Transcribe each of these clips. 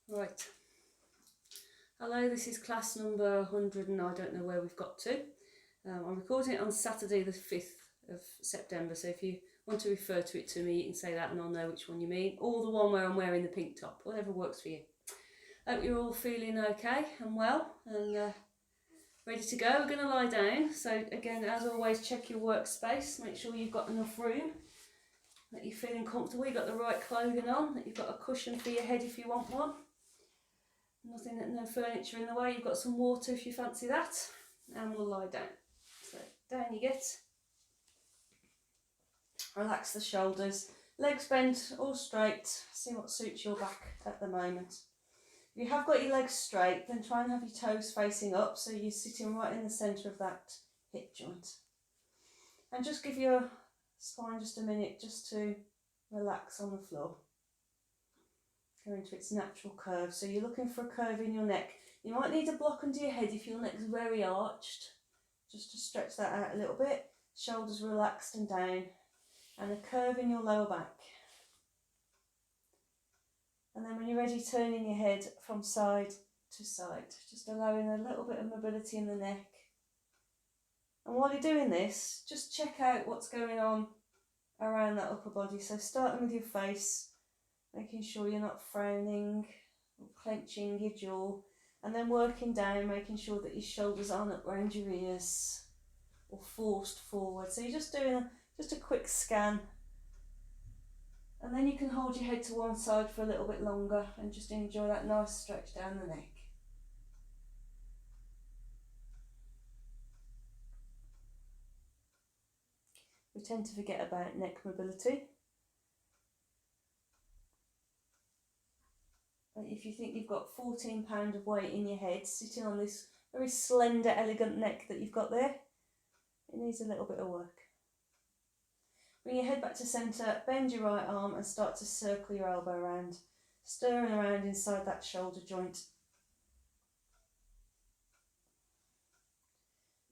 Right. Hello, this is class number 100 and I don't know where we've got to. I'm recording it on Saturday the 5th of September, so if you want to refer to it to me, you can say that and I'll know which one you mean, or the one where I'm wearing the pink top, whatever works for you. Hope you're all feeling okay and well and ready to go. We're going to lie down, so again, as always, check your workspace, make sure you've got enough room, that you're feeling comfortable, you've got the right clothing on, that you've got a cushion for your head if you want one. No furniture in the way, you've got some water if you fancy that, and we'll lie down. So down you get. Relax the shoulders, legs bent or straight, see what suits your back at the moment. If you have got your legs straight, then try and have your toes facing up so you're sitting right in the centre of that hip joint. And just give your spine just a minute just to relax on the floor. Go into its natural curve. So you're looking for a curve in your neck. You might need a block under your head if your neck's very arched, just to stretch that out a little bit. Shoulders relaxed and down, and a curve in your lower back. And then when you're ready, turning your head from side to side, just allowing a little bit of mobility in the neck. And while you're doing this, just check out what's going on around that upper body. So starting with your face, making sure you're not frowning or clenching your jaw, and then working down, making sure that your shoulders aren't up around your ears or forced forward. So you're just doing just a quick scan, and then you can hold your head to one side for a little bit longer and just enjoy that nice stretch down the neck. We tend to forget about neck mobility. If you think you've got 14 pounds of weight in your head sitting on this very slender, elegant neck that you've got there, it needs a little bit of work. Bring your head back to centre, bend your right arm and start to circle your elbow around, stirring around inside that shoulder joint.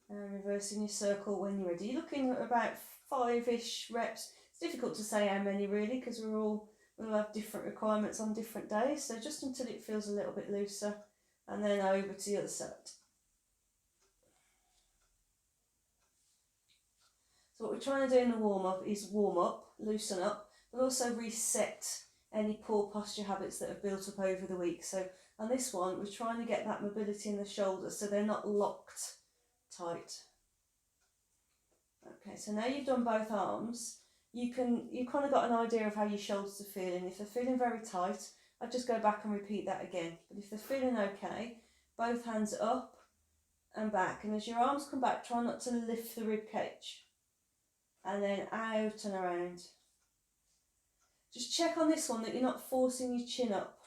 And reversing your circle when you're ready. You're looking at about 5-ish reps. It's difficult to say how many really, because we'll have different requirements on different days, so just until it feels a little bit looser, and then over to the other side. So what we're trying to do in the warm-up is warm up, loosen up, but also reset any poor posture habits that have built up over the week. So on this one, we're trying to get that mobility in the shoulders so they're not locked tight. Okay, so now you've done both arms, you've kind of got an idea of how your shoulders are feeling. If they're feeling very tight, I'd just go back and repeat that again. But if they're feeling okay, both hands up and back. And as your arms come back, try not to lift the rib cage. And then out and around. Just check on this one that you're not forcing your chin up.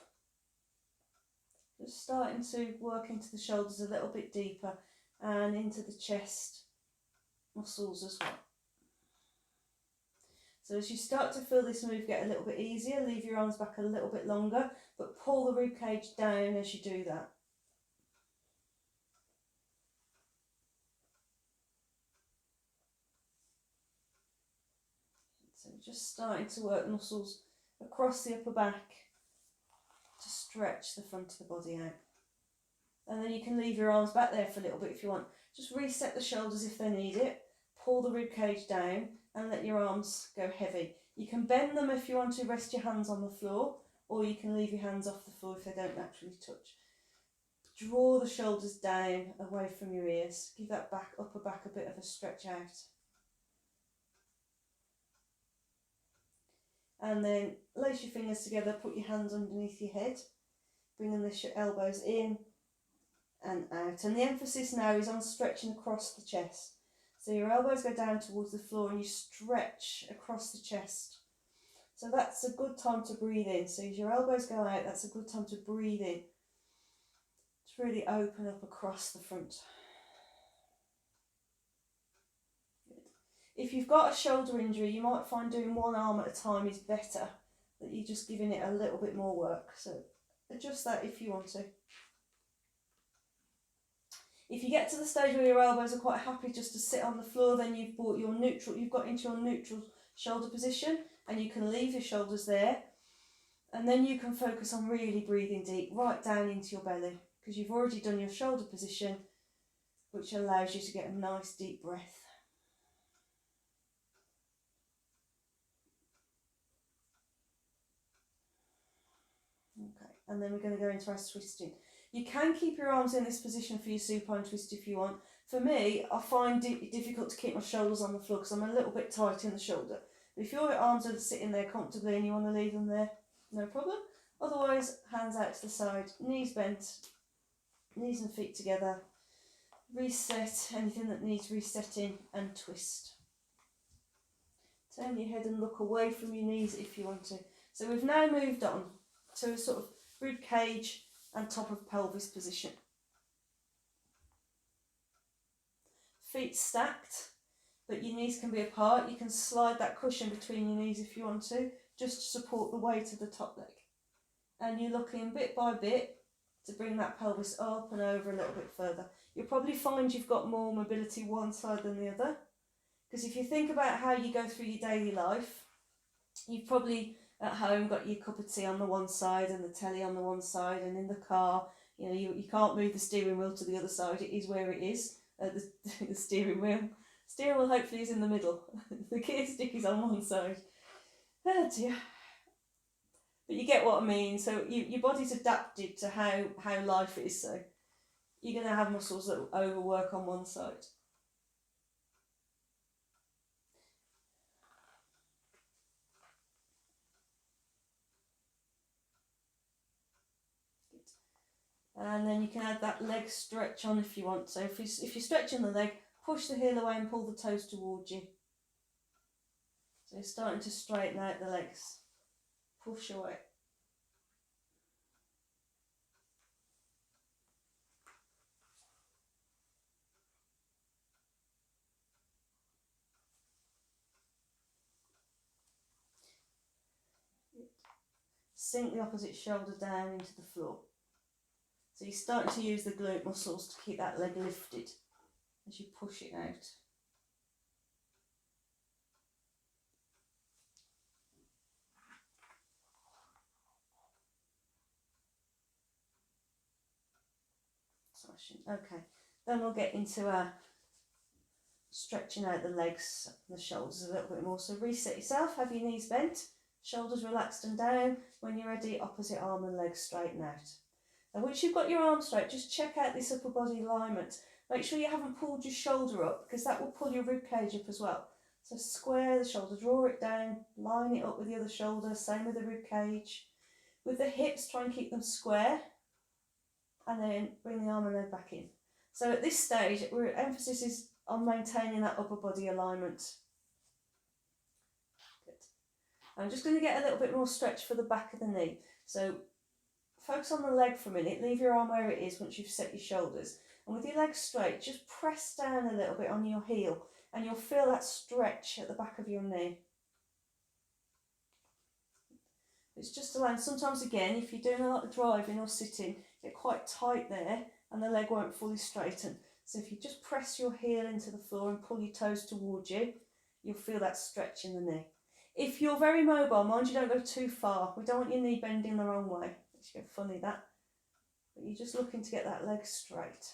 Just starting to work into the shoulders a little bit deeper and into the chest muscles as well. So as you start to feel this move get a little bit easier, leave your arms back a little bit longer, but pull the rib cage down as you do that. So just starting to work muscles across the upper back to stretch the front of the body out. And then you can leave your arms back there for a little bit if you want. Just reset the shoulders if they need it. Pull the rib cage down and let your arms go heavy. You can bend them if you want to, rest your hands on the floor, or you can leave your hands off the floor if they don't naturally touch. Draw the shoulders down away from your ears. Give that upper back a bit of a stretch out. And then lace your fingers together, put your hands underneath your head, bringing the elbows in and out. And the emphasis now is on stretching across the chest. So your elbows go down towards the floor and you stretch across the chest. So that's a good time to breathe in. So as your elbows go out, that's a good time to breathe in. To really open up across the front. If you've got a shoulder injury, you might find doing one arm at a time is better, that you're just giving it a little bit more work. So adjust that if you want to. If you get to the stage where your elbows are quite happy just to sit on the floor, then you've got into your neutral shoulder position, and you can leave your shoulders there. And then you can focus on really breathing deep, right down into your belly, because you've already done your shoulder position, which allows you to get a nice deep breath. Okay, and then we're going to go into our twisting. You can keep your arms in this position for your supine twist if you want. For me, I find it difficult to keep my shoulders on the floor because I'm a little bit tight in the shoulder. But if your arms are sitting there comfortably and you want to leave them there, no problem. Otherwise, hands out to the side, knees bent, knees and feet together. Reset anything that needs resetting and twist. Turn your head and look away from your knees if you want to. So we've now moved on to a sort of rib cage and top of pelvis position. Feet stacked, but your knees can be apart. You can slide that cushion between your knees if you want to, just to support the weight of the top leg. And you're looking bit by bit to bring that pelvis up and over a little bit further. You'll probably find you've got more mobility one side than the other. Because if you think about how you go through your daily life, you've probably at home got your cup of tea on the one side and the telly on the one side, and in the car, you can't move the steering wheel to the other side. It is where it is. The steering wheel. Steering wheel hopefully is in the middle. The gear stick is on one side. Oh dear. But you get what I mean. So your body's adapted to how life is. So you're going to have muscles that overwork on one side. And then you can add that leg stretch on if you want. So if you're stretching the leg, push the heel away and pull the toes towards you. So you're starting to straighten out the legs. Push away. Sink the opposite shoulder down into the floor. So you're starting to use the glute muscles to keep that leg lifted as you push it out. Okay, then we'll get into our stretching out the legs and the shoulders a little bit more. So reset yourself, have your knees bent, shoulders relaxed and down. When you're ready, opposite arm and leg straighten out. And once you've got your arm straight, just check out this upper body alignment. Make sure you haven't pulled your shoulder up, because that will pull your rib cage up as well. So square the shoulder, draw it down, line it up with the other shoulder, same with the rib cage. With the hips, try and keep them square, and then bring the arm and leg back in. So at this stage, our emphasis is on maintaining that upper body alignment. Good. I'm just going to get a little bit more stretch for the back of the knee. So focus on the leg for a minute, leave your arm where it is once you've set your shoulders. And with your legs straight, just press down a little bit on your heel and you'll feel that stretch at the back of your knee. It's just allowing, sometimes again, if you're doing a lot of driving or sitting, get quite tight there and the leg won't fully straighten. So if you just press your heel into the floor and pull your toes towards you, you'll feel that stretch in the knee. If you're very mobile, mind you don't go too far. We don't want your knee bending the wrong way. It's funny that. But you're just looking to get that leg straight.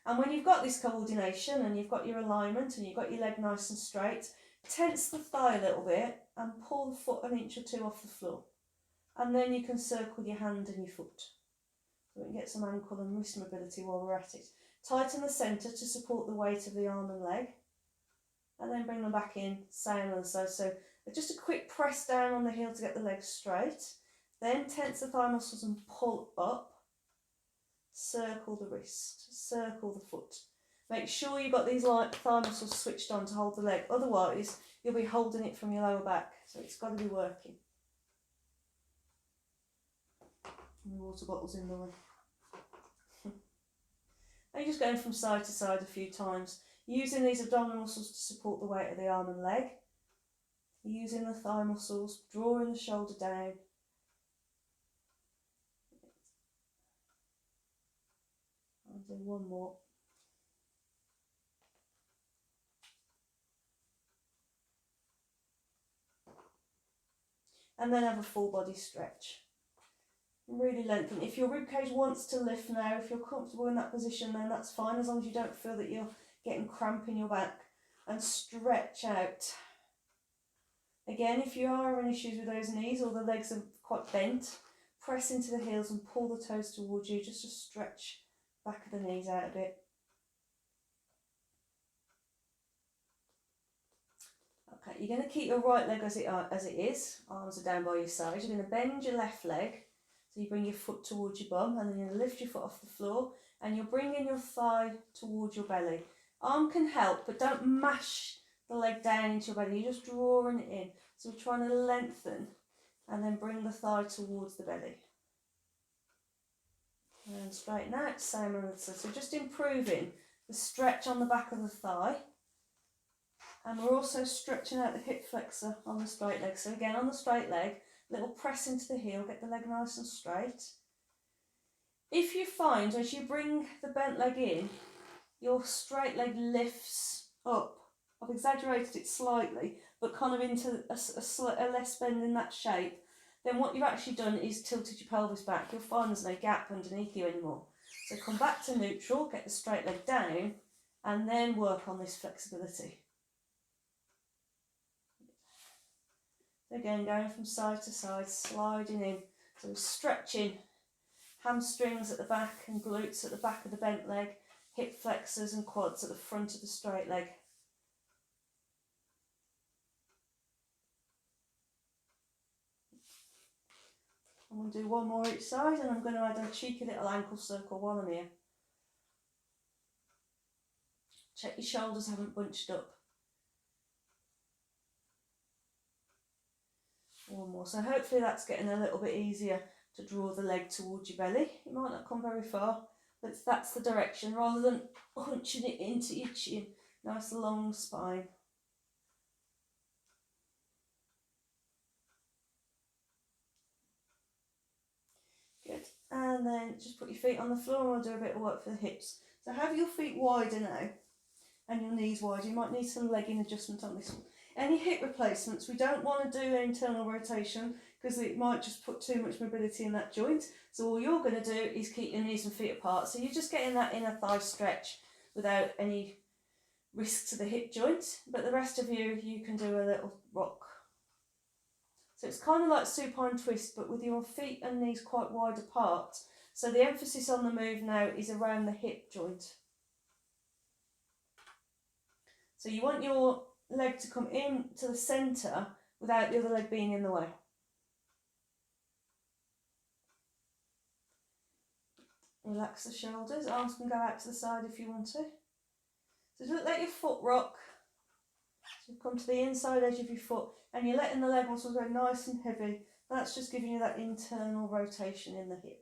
And when you've got this coordination and you've got your alignment and you've got your leg nice and straight, tense the thigh a little bit and pull the foot an inch or two off the floor. And then you can circle your hand and your foot. So we can get some ankle and wrist mobility while we're at it. Tighten the centre to support the weight of the arm and leg. And then bring them back in, same on the side. So just a quick press down on the heel to get the legs straight. Then tense the thigh muscles and pull up. Circle the wrist, circle the foot. Make sure you've got these thigh muscles switched on to hold the leg. Otherwise, you'll be holding it from your lower back. So it's got to be working. And the water bottle's in the way. And you're just going from side to side a few times. Using these abdominal muscles to support the weight of the arm and leg. Using the thigh muscles, drawing the shoulder down. I'll do one more. And then have a full body stretch. Really lengthen. If your ribcage wants to lift now, if you're comfortable in that position, then that's fine, as long as you don't feel that you're getting cramp in your back. And stretch out. Again, if you are having issues with those knees or the legs are quite bent, press into the heels and pull the toes towards you, just to stretch back of the knees out a bit. Okay, you're going to keep your right leg as it is, arms are down by your side. You're going to bend your left leg, so you bring your foot towards your bum, and then you're going to lift your foot off the floor, and you're bringing your thigh towards your belly. Arm can help, but don't mash the leg down into your belly, you're just drawing it in. So we're trying to lengthen, and then bring the thigh towards the belly. And straighten out, same on the side. So just improving the stretch on the back of the thigh. And we're also stretching out the hip flexor on the straight leg. So again, on the straight leg, little press into the heel, get the leg nice and straight. If you find as you bring the bent leg in, your straight leg lifts up. I've exaggerated it slightly, but kind of into a less bend in that shape, then what you've actually done is tilted your pelvis back. You'll find there's no gap underneath you anymore. So come back to neutral, get the straight leg down, and then work on this flexibility. Again, going from side to side, sliding in. So we're stretching hamstrings at the back and glutes at the back of the bent leg, hip flexors and quads at the front of the straight leg. I'm going to do one more each side, and I'm going to add a cheeky little ankle circle while I'm here. Check your shoulders haven't bunched up. One more. So hopefully that's getting a little bit easier to draw the leg towards your belly. It might not come very far, but that's the direction, rather than hunching it into your chin. Nice long spine. Good. And then just put your feet on the floor, and we'll do a bit of work for the hips. So have your feet wider now and your knees wider. You might need some legging adjustment on this one. Any hip replacements, we don't want to do internal rotation because it might just put too much mobility in that joint. So all you're going to do is keep your knees and feet apart. So you're just getting that inner thigh stretch without any risk to the hip joint. But the rest of you can do a little rock. So it's kind of like supine twist, but with your feet and knees quite wide apart. So the emphasis on the move now is around the hip joint. So you want your leg to come in to the centre without the other leg being in the way. Relax the shoulders, arms can go out to the side if you want to. So just let your foot rock. So come to the inside edge of your foot, and you're letting the leg muscles go nice and heavy. That's just giving you that internal rotation in the hip.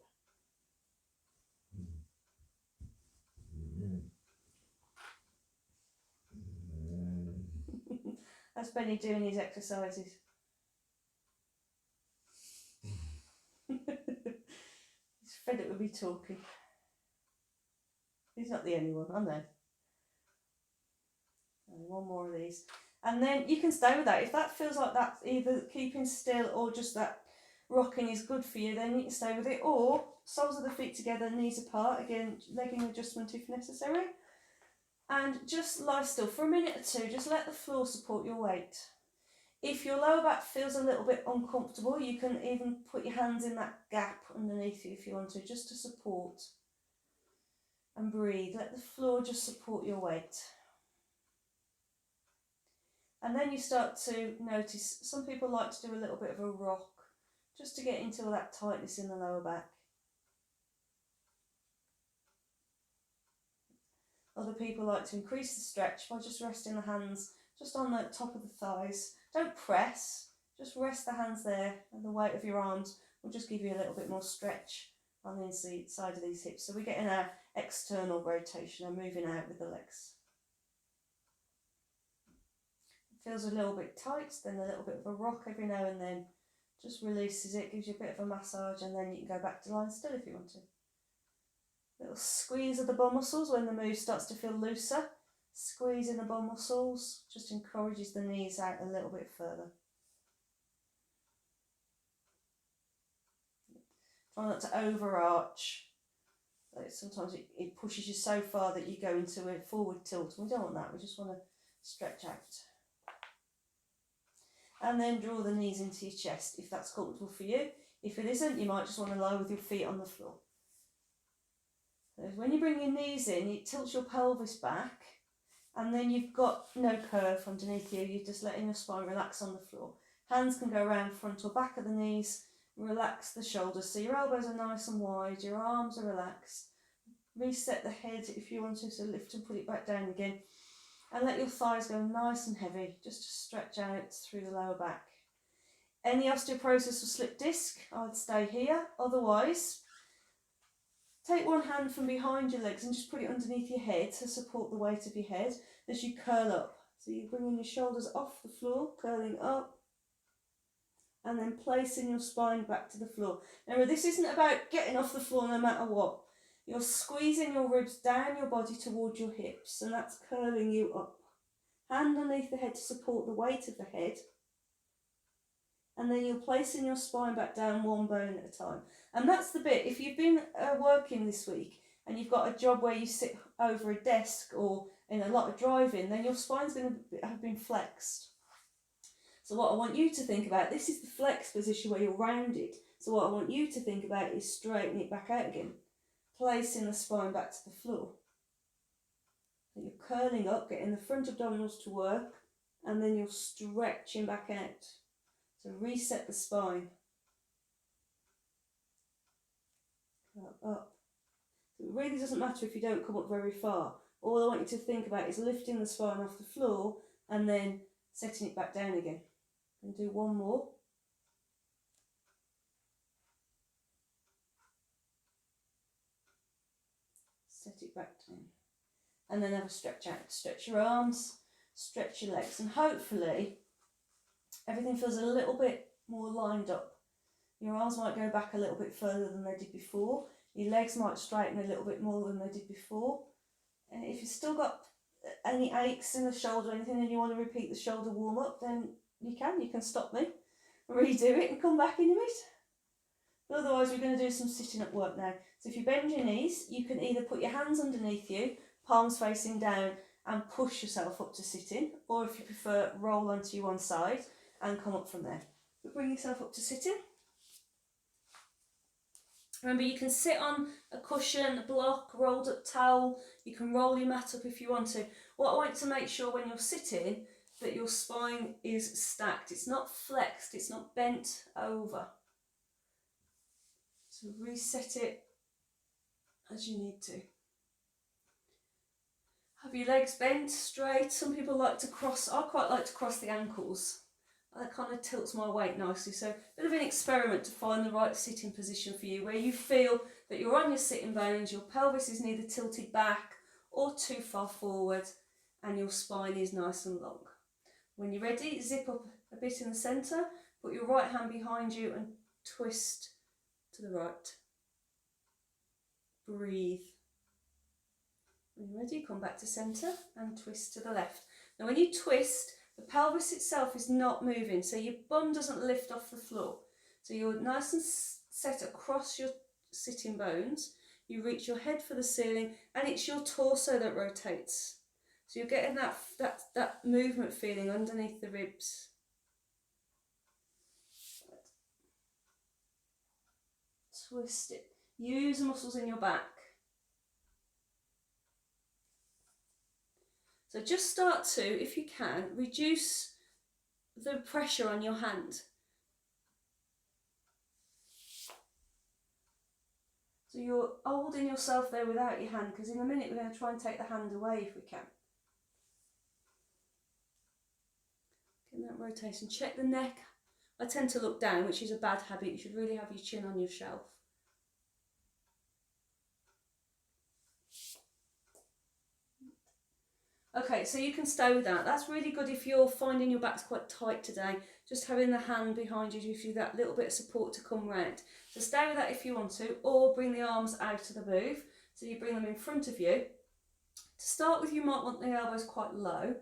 That's Benny doing his exercises. He's fed up with me talking. He's not the only one, I know. And one more of these. And then you can stay with that. If that feels like that's either keeping still or just that rocking is good for you, then you can stay with it. Or soles of the feet together, knees apart. Again, legging adjustment if necessary. And just lie still for a minute or two. Just let the floor support your weight. If your lower back feels a little bit uncomfortable, you can even put your hands in that gap underneath you if you want to, just to support. And breathe. Let the floor just support your weight. And then you start to notice, some people like to do a little bit of a rock, just to get into that tightness in the lower back. Other people like to increase the stretch by just resting the hands just on the top of the thighs. Don't press, just rest the hands there, and the weight of your arms will just give you a little bit more stretch on the inside of these hips. So we're getting our external rotation and moving out with the legs. It feels a little bit tight, then a little bit of a rock every now and then. Just releases it, gives you a bit of a massage, and then you can go back to lying still if you want to. Little squeeze of the bum muscles when the move starts to feel looser. Squeezing the bum muscles just encourages the knees out a little bit further. Try not to overarch. Sometimes it pushes you so far that you go into a forward tilt. We don't want that, we just want to stretch out. And then draw the knees into your chest if that's comfortable for you. If it isn't, you might just want to lie with your feet on the floor. So when you bring your knees in, it tilts your pelvis back, and then you've got no curve underneath you. You're just letting your spine relax on the floor. Hands can go around front or back of the knees. Relax the shoulders so your elbows are nice and wide, your arms are relaxed. Reset the head if you want to, so lift and put it back down again. And let your thighs go nice and heavy, just to stretch out through the lower back. Any osteoporosis or slip disc, I would stay here. Otherwise, take one hand from behind your legs and just put it underneath your head to support the weight of your head as you curl up. So you're bringing your shoulders off the floor, curling up, and then placing your spine back to the floor. Now, this isn't about getting off the floor no matter what. You're squeezing your ribs down your body towards your hips, and that's curling you up. Hand underneath the head to support the weight of the head. And then you're placing your spine back down one bone at a time. And that's the bit, if you've been working this week and you've got a job where you sit over a desk or in a lot of driving, then your spine's going to have been flexed. So what I want you to think about, this is the flex position where you're rounded. So what I want you to think about is straightening it back out again. Placing the spine back to the floor. So you're curling up, getting the front abdominals to work, and then you're stretching back out. So reset the spine. Up. So it really doesn't matter if you don't come up very far. All I want you to think about is lifting the spine off the floor and then setting it back down again. And do one more. Set it back down. And then have a stretch out. Stretch your arms, stretch your legs, and hopefully everything feels a little bit more lined up. Your arms might go back a little bit further than they did before. Your legs might straighten a little bit more than they did before. And if you've still got any aches in the shoulder or anything and you want to repeat the shoulder warm up, then you can stop me, redo it and come back in a bit. But otherwise we're going to do some sitting up work now. So if you bend your knees, you can either put your hands underneath you, palms facing down, and push yourself up to sitting, or if you prefer, roll onto your one side and come up from there. But bring yourself up to sitting. Remember, you can sit on a cushion, a block, rolled up towel. You can roll your mat up if you want to. What I want to make sure when you're sitting, that your spine is stacked. It's not flexed, it's not bent over. So reset it as you need to. Have your legs bent straight. Some people like to cross, I quite like to cross the ankles. That kind of tilts my weight nicely. So a bit of an experiment to find the right sitting position for you, where you feel that you're on your sitting bones, your pelvis is neither tilted back or too far forward, and your spine is nice and long. When you're ready, zip up a bit in the centre, put your right hand behind you and twist to the right. Breathe. When you're ready, come back to centre and twist to the left. Now when you twist, the pelvis itself is not moving, so your bum doesn't lift off the floor. So you're nice and set across your sitting bones. You reach your head for the ceiling, and it's your torso that rotates. So you're getting that movement feeling underneath the ribs. Twist it. Use the muscles in your back. So just start to, if you can, reduce the pressure on your hand. So you're holding yourself there without your hand, because in a minute we're going to try and take the hand away if we can. Getting that rotation. Check the neck. I tend to look down, which is a bad habit. You should really have your chin on your shelf. Okay, so you can stay with that. That's really good if you're finding your back's quite tight today. Just having the hand behind you gives you that little bit of support to come round. So stay with that if you want to, or bring the arms out of the move. So you bring them in front of you. To start with, you might want the elbows quite low.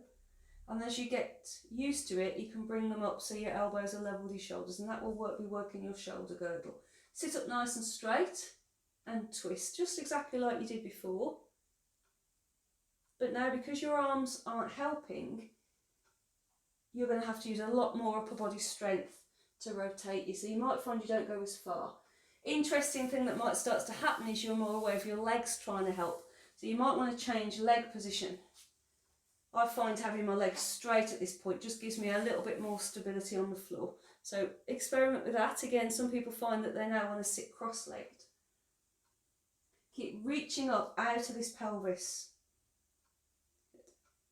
And as you get used to it, you can bring them up so your elbows are level with your shoulders, and that will be working your shoulder girdle. Sit up nice and straight and twist, just exactly like you did before. But now, because your arms aren't helping, you're going to have to use a lot more upper body strength to rotate you. So you might find you don't go as far. Interesting thing that might start to happen is you're more aware of your legs trying to help. So you might want to change leg position. I find having my legs straight at this point just gives me a little bit more stability on the floor. So experiment with that. Again, some people find that they now want to sit cross-legged. Keep reaching up out of this pelvis.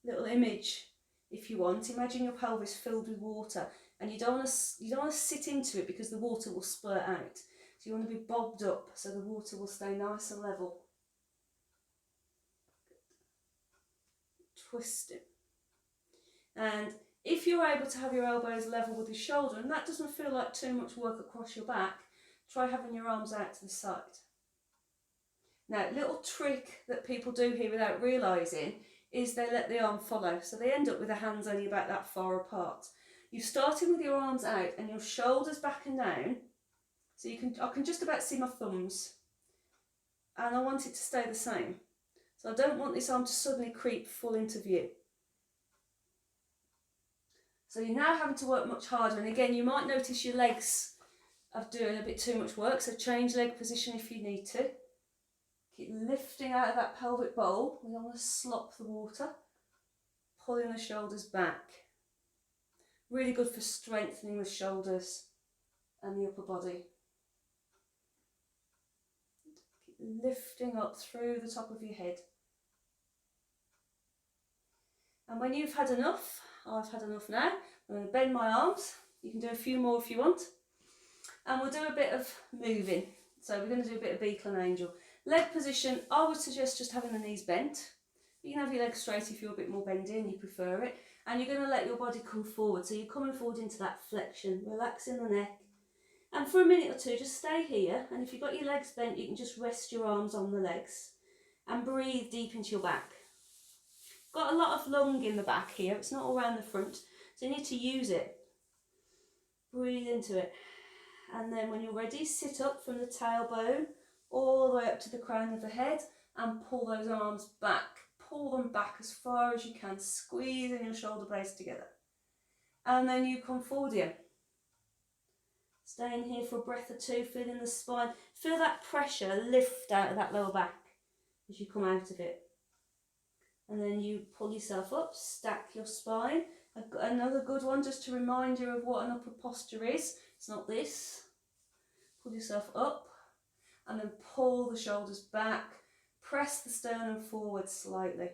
Little image, if you want. Imagine your pelvis filled with water, and you don't want to sit into it because the water will spurt out. So you want to be bobbed up so the water will stay nice and level. Twist it. And if you're able to have your elbows level with your shoulder, and that doesn't feel like too much work across your back, try having your arms out to the side. Now, little trick that people do here without realising is they let the arm follow. So they end up with their hands only about that far apart. You're starting with your arms out and your shoulders back and down. So I can just about see my thumbs. And I want it to stay the same. So I don't want this arm to suddenly creep full into view. So you're now having to work much harder. And again, you might notice your legs are doing a bit too much work. So change leg position if you need to. Keep lifting out of that pelvic bowl. We don't want to slop the water. Pulling the shoulders back. Really good for strengthening the shoulders and the upper body. Keep lifting up through the top of your head. And when you've had enough, I've had enough now, I'm going to bend my arms. You can do a few more if you want. And we'll do a bit of moving. So we're going to do a bit of beetle and angel. Leg position, I would suggest just having the knees bent. You can have your legs straight if you're a bit more bendy and you prefer it. And you're going to let your body come forward. So you're coming forward into that flexion, relaxing the neck. And for a minute or two, just stay here. And if you've got your legs bent, you can just rest your arms on the legs. And breathe deep into your back. Got a lot of lung in the back here. It's not all around the front. So you need to use it. Breathe into it. And then when you're ready, sit up from the tailbone all the way up to the crown of the head and pull those arms back. Pull them back as far as you can, squeezing your shoulder blades together. And then you come forward here. Staying here for a breath or two, feeling the spine. Feel that pressure lift out of that lower back as you come out of it. And then you pull yourself up, stack your spine. Another good one just to remind you of what an upper posture is. It's not this. Pull yourself up and then pull the shoulders back. Press the sternum forward slightly.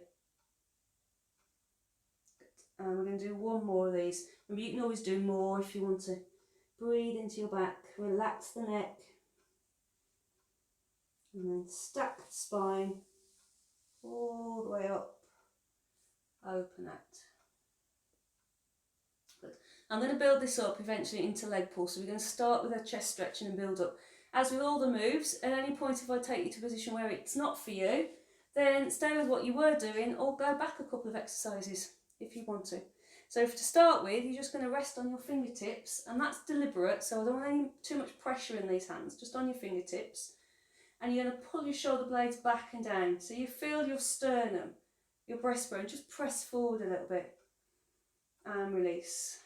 Good. And we're going to do one more of these. You can always do more if you want to. Breathe into your back. Relax the neck. And then stack the spine all the way up. Open out. Good. I'm going to build this up eventually into leg pull. So we're going to start with a chest stretching and build up. As with all the moves, at any point if I take you to a position where it's not for you, then stay with what you were doing or go back a couple of exercises if you want to. So to start with, you're just going to rest on your fingertips, and that's deliberate, so I don't want too much pressure in these hands, just on your fingertips. And you're going to pull your shoulder blades back and down. So you feel your sternum, your breastbone, just press forward a little bit and release.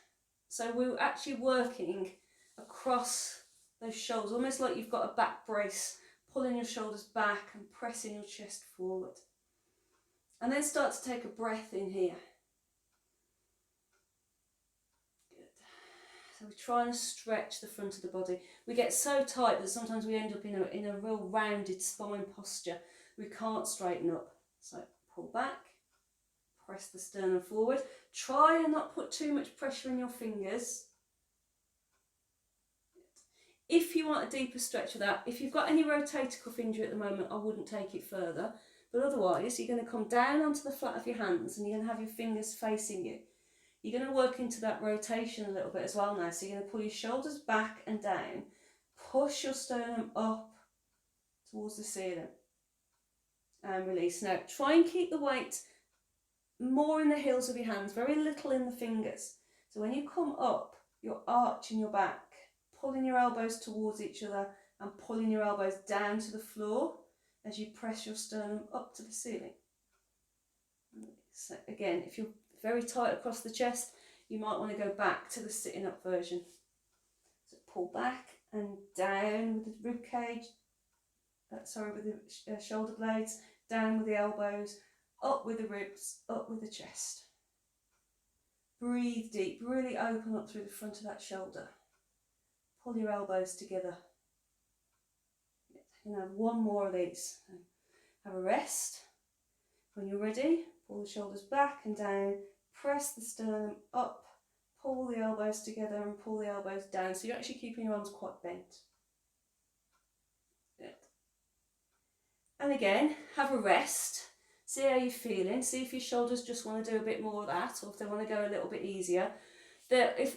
So we're actually working across those shoulders, almost like you've got a back brace, pulling your shoulders back and pressing your chest forward. And then start to take a breath in here. Good. So we're trying to stretch the front of the body. We get so tight that sometimes we end up in a real rounded spine posture. We can't straighten up. So pull back, press the sternum forward. Try and not put too much pressure in your fingers. If you want a deeper stretch of that, if you've got any rotator cuff injury at the moment, I wouldn't take it further. But otherwise, you're going to come down onto the flat of your hands and you're going to have your fingers facing you. You're going to work into that rotation a little bit as well now. So you're going to pull your shoulders back and down, push your sternum up towards the ceiling and release. Now, try and keep the weight more in the heels of your hands, very little in the fingers. So when you come up, you're arching your back, pulling your elbows towards each other and pulling your elbows down to the floor as you press your sternum up to the ceiling. So again, if you're very tight across the chest, you might want to go back to the sitting up version. So pull back and down with the rib cage, with the shoulder blades, down with the elbows, up with the ribs, up with the chest. Breathe deep, really open up through the front of that shoulder. Pull your elbows together. You can have one more of these. Have a rest. When you're ready, pull the shoulders back and down, press the sternum up, pull the elbows together and pull the elbows down. So you're actually keeping your arms quite bent. Good. And again, have a rest. See how you're feeling. See if your shoulders just want to do a bit more of that, or if they want to go a little bit easier.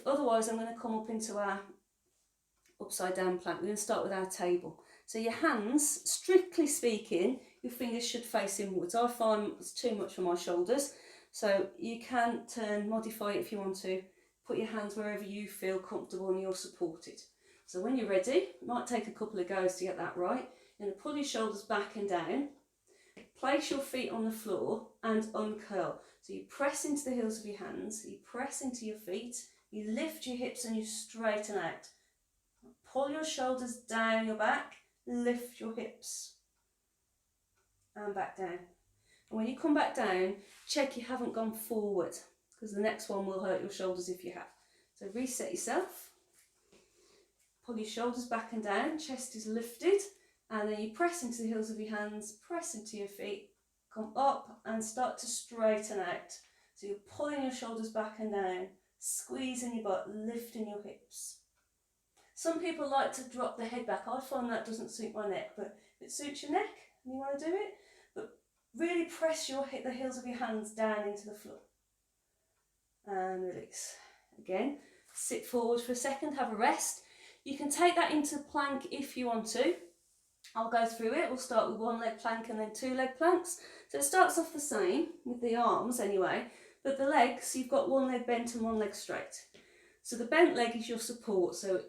Otherwise, I'm going to come up into our upside down plank. We're going to start with our table. So your hands, strictly speaking, your fingers should face inwards. I find it's too much for my shoulders, so you can modify it if you want to. Put your hands wherever you feel comfortable and you're supported. So when you're ready, it might take a couple of goes to get that right. You're going to pull your shoulders back and down. Place your feet on the floor and uncurl. So you press into the heels of your hands, you press into your feet, you lift your hips and you straighten out. Pull your shoulders down your back, lift your hips and back down. And when you come back down, check you haven't gone forward, because the next one will hurt your shoulders if you have. So reset yourself, pull your shoulders back and down, chest is lifted, and then you press into the heels of your hands, press into your feet, come up and start to straighten out. So you're pulling your shoulders back and down, squeezing your butt, lifting your hips. Some people like to drop the head back. I find that doesn't suit my neck, but if it suits your neck and you want to do it, but really press the heels of your hands down into the floor. And release. Again, sit forward for a second, have a rest. You can take that into plank if you want to. I'll go through it. We'll start with one leg plank and then two leg planks. So it starts off the same with the arms anyway, but the legs, you've got one leg bent and one leg straight. So the bent leg is your support. So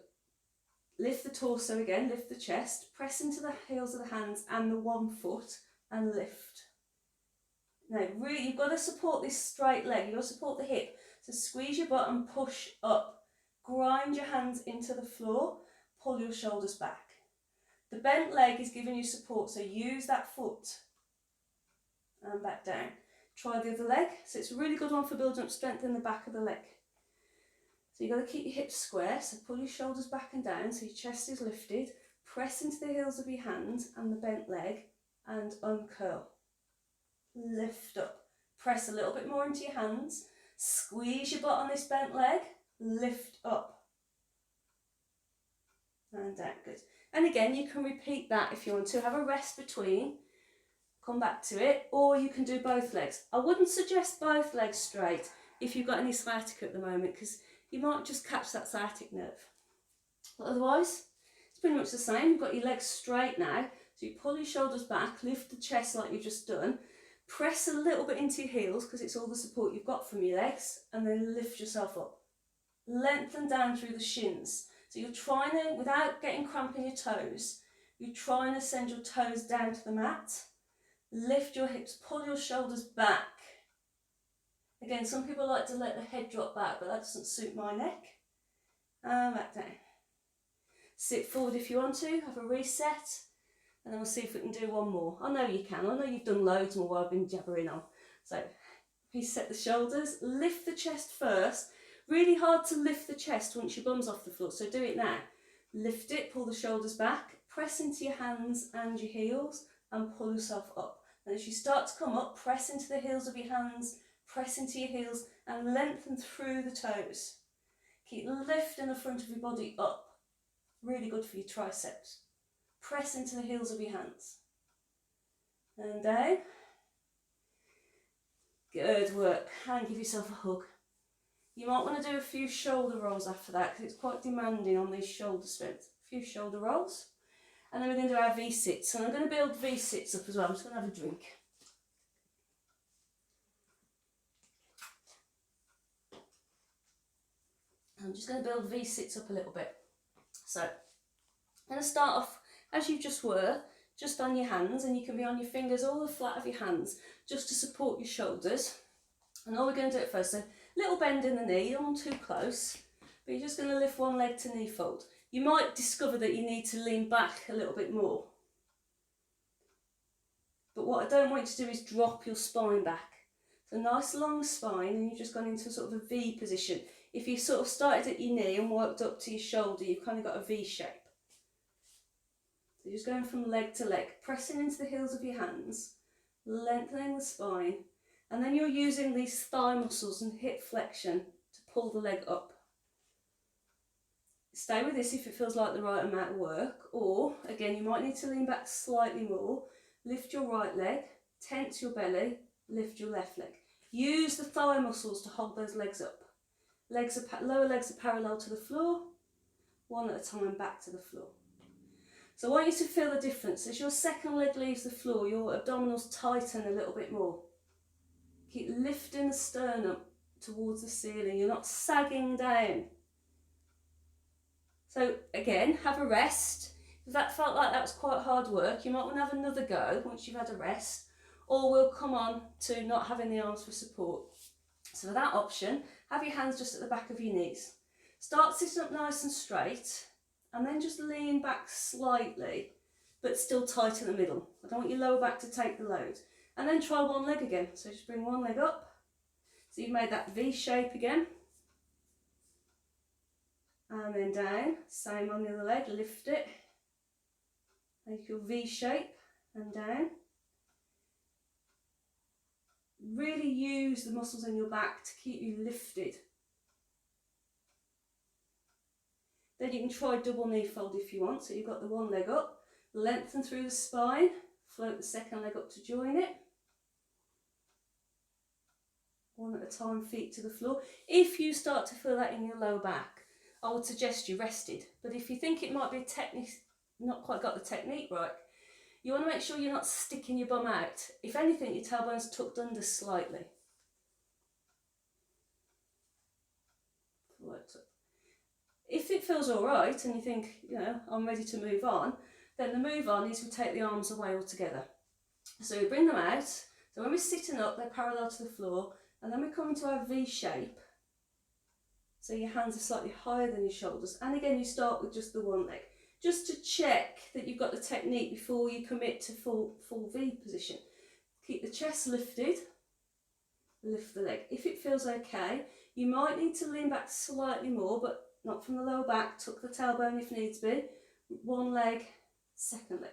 lift the torso again, lift the chest, press into the heels of the hands and the one foot and lift. Now really, you've got to support this straight leg, you've got to support the hip. So squeeze your butt and push up. Grind your hands into the floor, pull your shoulders back. The bent leg is giving you support, so use that foot and back down. Try the other leg. So it's a really good one for building up strength in the back of the leg. So you've got to keep your hips square, so pull your shoulders back and down so your chest is lifted. Press into the heels of your hands and the bent leg and uncurl. Lift up. Press a little bit more into your hands. Squeeze your butt on this bent leg. Lift up. And down. Good. And again, you can repeat that if you want to. Have a rest between. Come back to it. Or you can do both legs. I wouldn't suggest both legs straight if you've got any sciatica at the moment, because you might just catch that sciatic nerve. But otherwise, it's pretty much the same. You've got your legs straight now. So you pull your shoulders back, lift the chest like you've just done. Press a little bit into your heels because it's all the support you've got from your legs, and then lift yourself up. Lengthen down through the shins. So you're trying to, without getting cramp in your toes, you're trying to send your toes down to the mat. Lift your hips, pull your shoulders back. Again, some people like to let the head drop back, but that doesn't suit my neck. And back down. Sit forward if you want to, have a reset, and then we'll see if we can do one more. I know you can, I know you've done loads more while I've been jabbering on. So, reset the shoulders, lift the chest first. Really hard to lift the chest once your bum's off the floor, so do it now. Lift it, pull the shoulders back, press into your hands and your heels, and pull yourself up. And as you start to come up, press into the heels of your hands, press into your heels and lengthen through the toes. Keep lifting the front of your body up. Really good for your triceps. Press into the heels of your hands. And down. Good work. And give yourself a hug. You might want to do a few shoulder rolls after that because it's quite demanding on these shoulder strength. A few shoulder rolls. And then we're going to do our V-sits. And I'm going to build V-sits up as well. I'm just going to have a drink. I'm just going to build V-sits up a little bit. So, I'm going to start off as you just were, just on your hands, and you can be on your fingers or the flat of your hands, just to support your shoulders. And all we're going to do at first, so little bend in the knee, you don't want too close, but you're just going to lift one leg to knee fold. You might discover that you need to lean back a little bit more. But what I don't want you to do is drop your spine back. So nice long spine, and you've just gone into sort of a V position. If you sort of started at your knee and worked up to your shoulder, you've kind of got a V shape. So you're just going from leg to leg, pressing into the heels of your hands, lengthening the spine, and then you're using these thigh muscles and hip flexion to pull the leg up. Stay with this if it feels like the right amount of work, or again, you might need to lean back slightly more. Lift your right leg, tense your belly, lift your left leg. Use the thigh muscles to hold those legs up. Lower legs are parallel to the floor, one at a time back to the floor. So I want you to feel the difference. As your second leg leaves the floor, your abdominals tighten a little bit more. Keep lifting the sternum towards the ceiling. You're not sagging down. So again, have a rest. If that felt like that was quite hard work, you might want to have another go once you've had a rest, or we'll come on to not having the arms for support. So for that option, have your hands just at the back of your knees. Start sitting up nice and straight, and then just lean back slightly, but still tight in the middle. I don't want your lower back to take the load. And then try one leg again. So just bring one leg up. So you've made that V shape again. And then down, same on the other leg, lift it. Make your V shape and down. Really use the muscles in your back to keep you lifted. Then you can try double knee fold if you want. So you've got the one leg up, lengthen through the spine, float the second leg up to join it. One at a time, feet to the floor. If you start to feel that in your lower back, I would suggest you rested. But if you think it might be a technique, not quite got the technique right, you want to make sure you're not sticking your bum out. If anything, your tailbone's tucked under slightly. If it feels all right and you think, you know, I'm ready to move on, then the move on is we take the arms away altogether. So we bring them out. So when we're sitting up, they're parallel to the floor, and then we come into our V shape. So your hands are slightly higher than your shoulders. And again, you start with just the one leg. Just to check that you've got the technique before you commit to full V position. Keep the chest lifted, lift the leg. If it feels okay, you might need to lean back slightly more, but not from the lower back. Tuck the tailbone if needs be. One leg, second leg.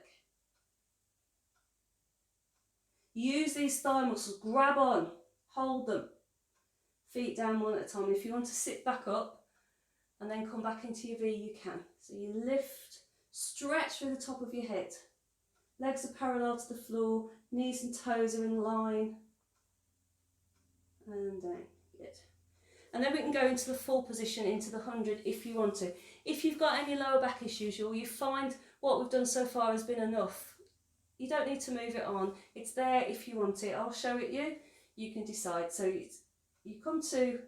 Use these thigh muscles, grab on, hold them. Feet down one at a time. If you want to sit back up and then come back into your V, you can. So you lift, stretch through the top of your head. Legs are parallel to the floor, knees and toes are in line. And down, good. And then we can go into the full position, into the 100 if you want to. If you've got any lower back issues or you find what we've done so far has been enough, you don't need to move it on. It's there if you want it. I'll show it you. You can decide. So you come to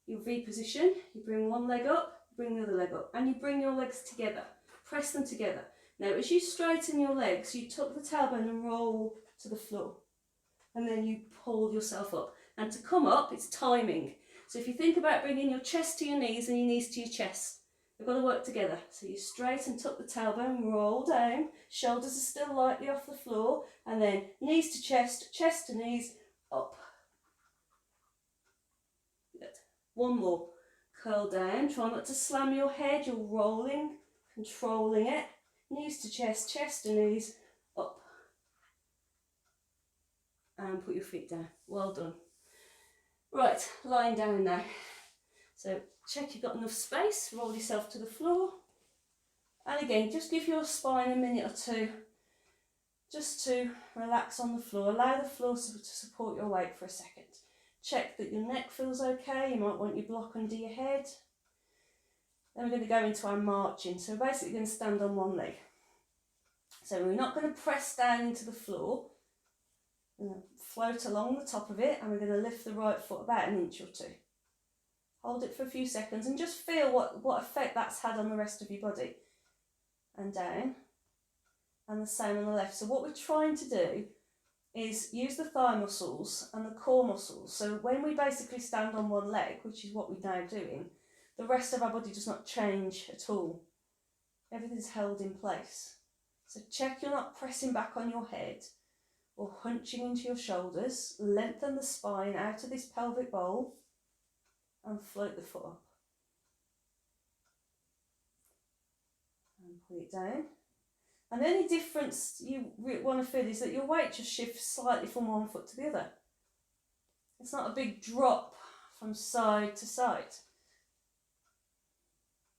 your V position, you bring one leg up, bring the other leg up, and you bring your legs together. Press them together. Now, as you straighten your legs, you tuck the tailbone and roll to the floor. And then you pull yourself up. And to come up, it's timing. So if you think about bringing your chest to your knees and your knees to your chest, they've got to work together. So you straighten, tuck the tailbone, roll down, shoulders are still lightly off the floor, and then knees to chest, chest to knees, up. Good. One more. Curl down, try not to slam your head, you're rolling, controlling it. Knees to chest, chest to knees, up. And put your feet down. Well done. Right, lying down now. So check you've got enough space, roll yourself to the floor. And again, just give your spine a minute or two just to relax on the floor. Allow the floor to support your weight for a second. Check that your neck feels okay. You might want your block under your head. Then we're going to go into our marching. So we're basically going to stand on one leg. So we're not going to press down into the floor. We're going to float along the top of it, and we're going to lift the right foot about an inch or two. Hold it for a few seconds and just feel what effect that's had on the rest of your body. And down. and the same on the left. So what we're trying to do is use the thigh muscles and the core muscles. So when we basically stand on one leg, which is what we're now doing, the rest of our body does not change at all. Everything's held in place. So check you're not pressing back on your head or hunching into your shoulders. Lengthen the spine out of this pelvic bowl and float the foot up. And pull it down. And the only difference you want to feel is that your weight just shifts slightly from one foot to the other. It's not a big drop from side to side.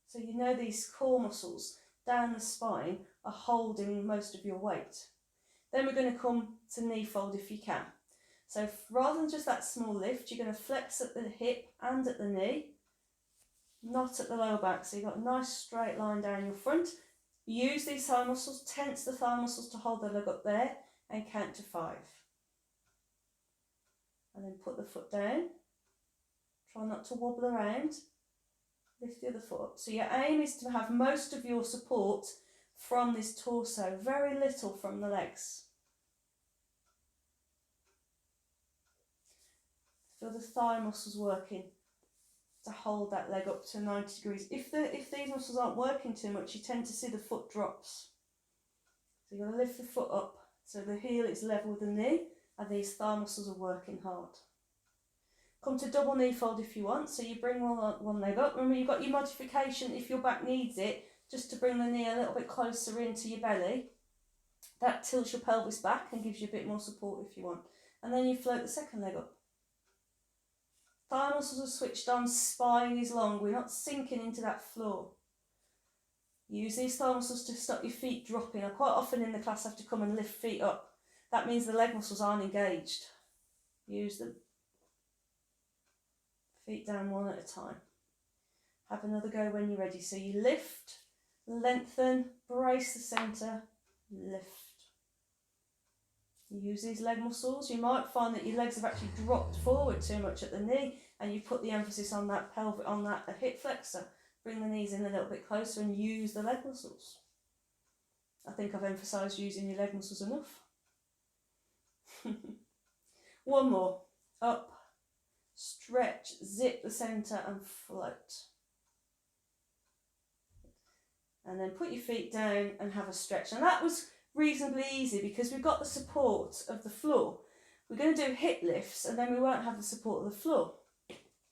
So you know these core muscles down the spine are holding most of your weight. Then we're going to come to knee fold if you can. So rather than just that small lift, you're going to flex at the hip and at the knee, not at the lower back. So you've got a nice straight line down your front. Use these thigh muscles, tense the thigh muscles to hold the leg up there and count to 5. And then put the foot down. Try not to wobble around. Lift the other foot up. So your aim is to have most of your support from this torso, very little from the legs. Feel the thigh muscles working to hold that leg up to 90 degrees. If these muscles aren't working too much, you tend to see the foot drops. So you're going to lift the foot up so the heel is level with the knee and these thigh muscles are working hard. Come to double knee fold if you want. So you bring one leg up. Remember, you've got your modification if your back needs it, just to bring the knee a little bit closer into your belly. That tilts your pelvis back and gives you a bit more support if you want. And then you float the second leg up. Thigh muscles are switched on, spine is long. We're not sinking into that floor. Use these thigh muscles to stop your feet dropping. I quite often in the class have to come and lift feet up. That means the leg muscles aren't engaged. Use them. Feet down one at a time. Have another go when you're ready. So you lift, lengthen, brace the centre, lift. You use these leg muscles. You might find that your legs have actually dropped forward too much at the knee and you put the emphasis on that pelvic, on that hip flexor. Bring the knees in a little bit closer and use the leg muscles. I think I've emphasised using your leg muscles enough. One more. Up, stretch, zip the centre and float. And then put your feet down and have a stretch. And that was reasonably easy because we've got the support of the floor. We're going to do hip lifts and then we won't have the support of the floor.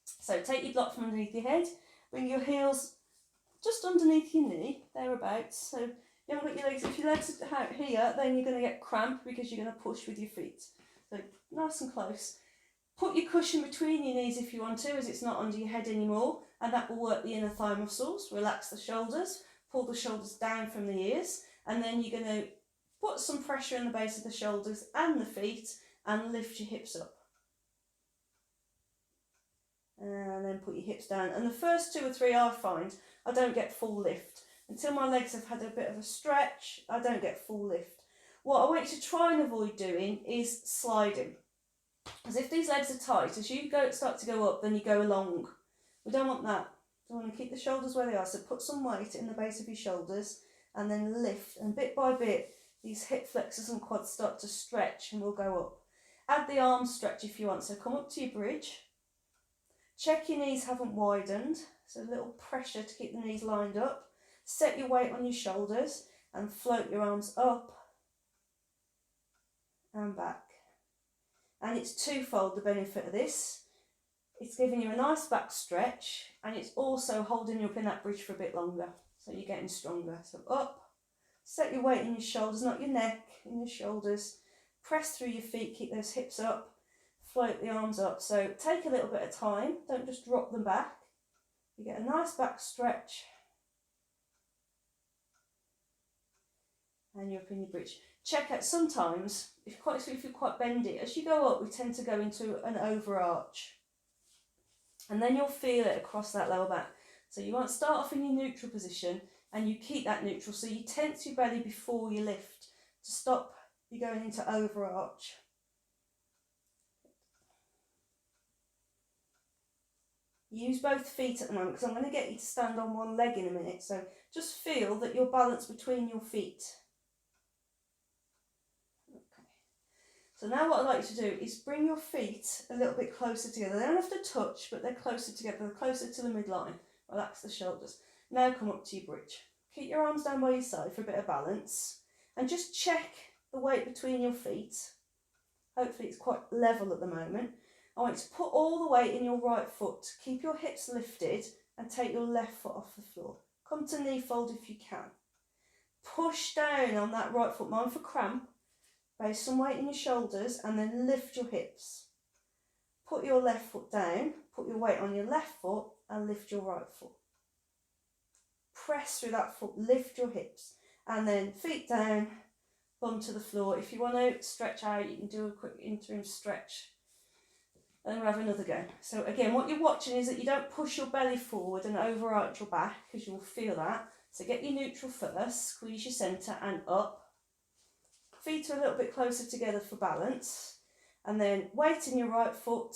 So take your block from underneath your head, bring your heels just underneath your knee, thereabouts. So you haven't got your legs, if your legs are out here, then you're going to get cramp because you're going to push with your feet. So nice and close. Put your cushion between your knees if you want to, as it's not under your head anymore, and that will work the inner thigh muscles. Relax the shoulders, pull the shoulders down from the ears, and then you're going to put some pressure in the base of the shoulders and the feet and lift your hips up. And then put your hips down. And the first 2 or 3 I find, I don't get full lift. Until my legs have had a bit of a stretch, I don't get full lift. What I want you to try and avoid doing is sliding. Because if these legs are tight, as you start to go up, then you go along. We don't want that. We want to keep the shoulders where they are. So put some weight in the base of your shoulders and then lift. And bit by bit, these hip flexors and quads start to stretch and we'll go up. Add the arm stretch if you want. So come up to your bridge. Check your knees haven't widened. So a little pressure to keep the knees lined up. Set your weight on your shoulders and float your arms up and back. And it's twofold the benefit of this. It's giving you a nice back stretch and it's also holding you up in that bridge for a bit longer. So you're getting stronger. So up, set your weight in your shoulders, not your neck, in your shoulders. Press through your feet, keep those hips up, float the arms up. So take a little bit of time, don't just drop them back. You get a nice back stretch. And you're up in your bridge. Check out sometimes, if you're quite bendy, as you go up, we tend to go into an overarch. And then you'll feel it across that lower back. So you want to start off in your neutral position and you keep that neutral. So you tense your belly before you lift to stop you going into overarch. Use both feet at the moment because I'm going to get you to stand on one leg in a minute. So just feel that you're balanced between your feet. So now what I'd like you to do is bring your feet a little bit closer together. They don't have to touch, but they're closer together. They're closer to the midline. Relax the shoulders. Now come up to your bridge. Keep your arms down by your side for a bit of balance. And just check the weight between your feet. Hopefully it's quite level at the moment. I want you to put all the weight in your right foot. Keep your hips lifted and take your left foot off the floor. Come to knee fold if you can. Push down on that right foot. Mind for cramp. Base some weight in your shoulders and then lift your hips. Put your left foot down, put your weight on your left foot and lift your right foot. Press through that foot, lift your hips and then feet down, bum to the floor. If you want to stretch out, you can do a quick interim stretch and we'll have another go. So again, what you're watching is that you don't push your belly forward and overarch your back because you'll feel that. So get your neutral first, squeeze your centre and up. Feet are a little bit closer together for balance. And then weight in your right foot,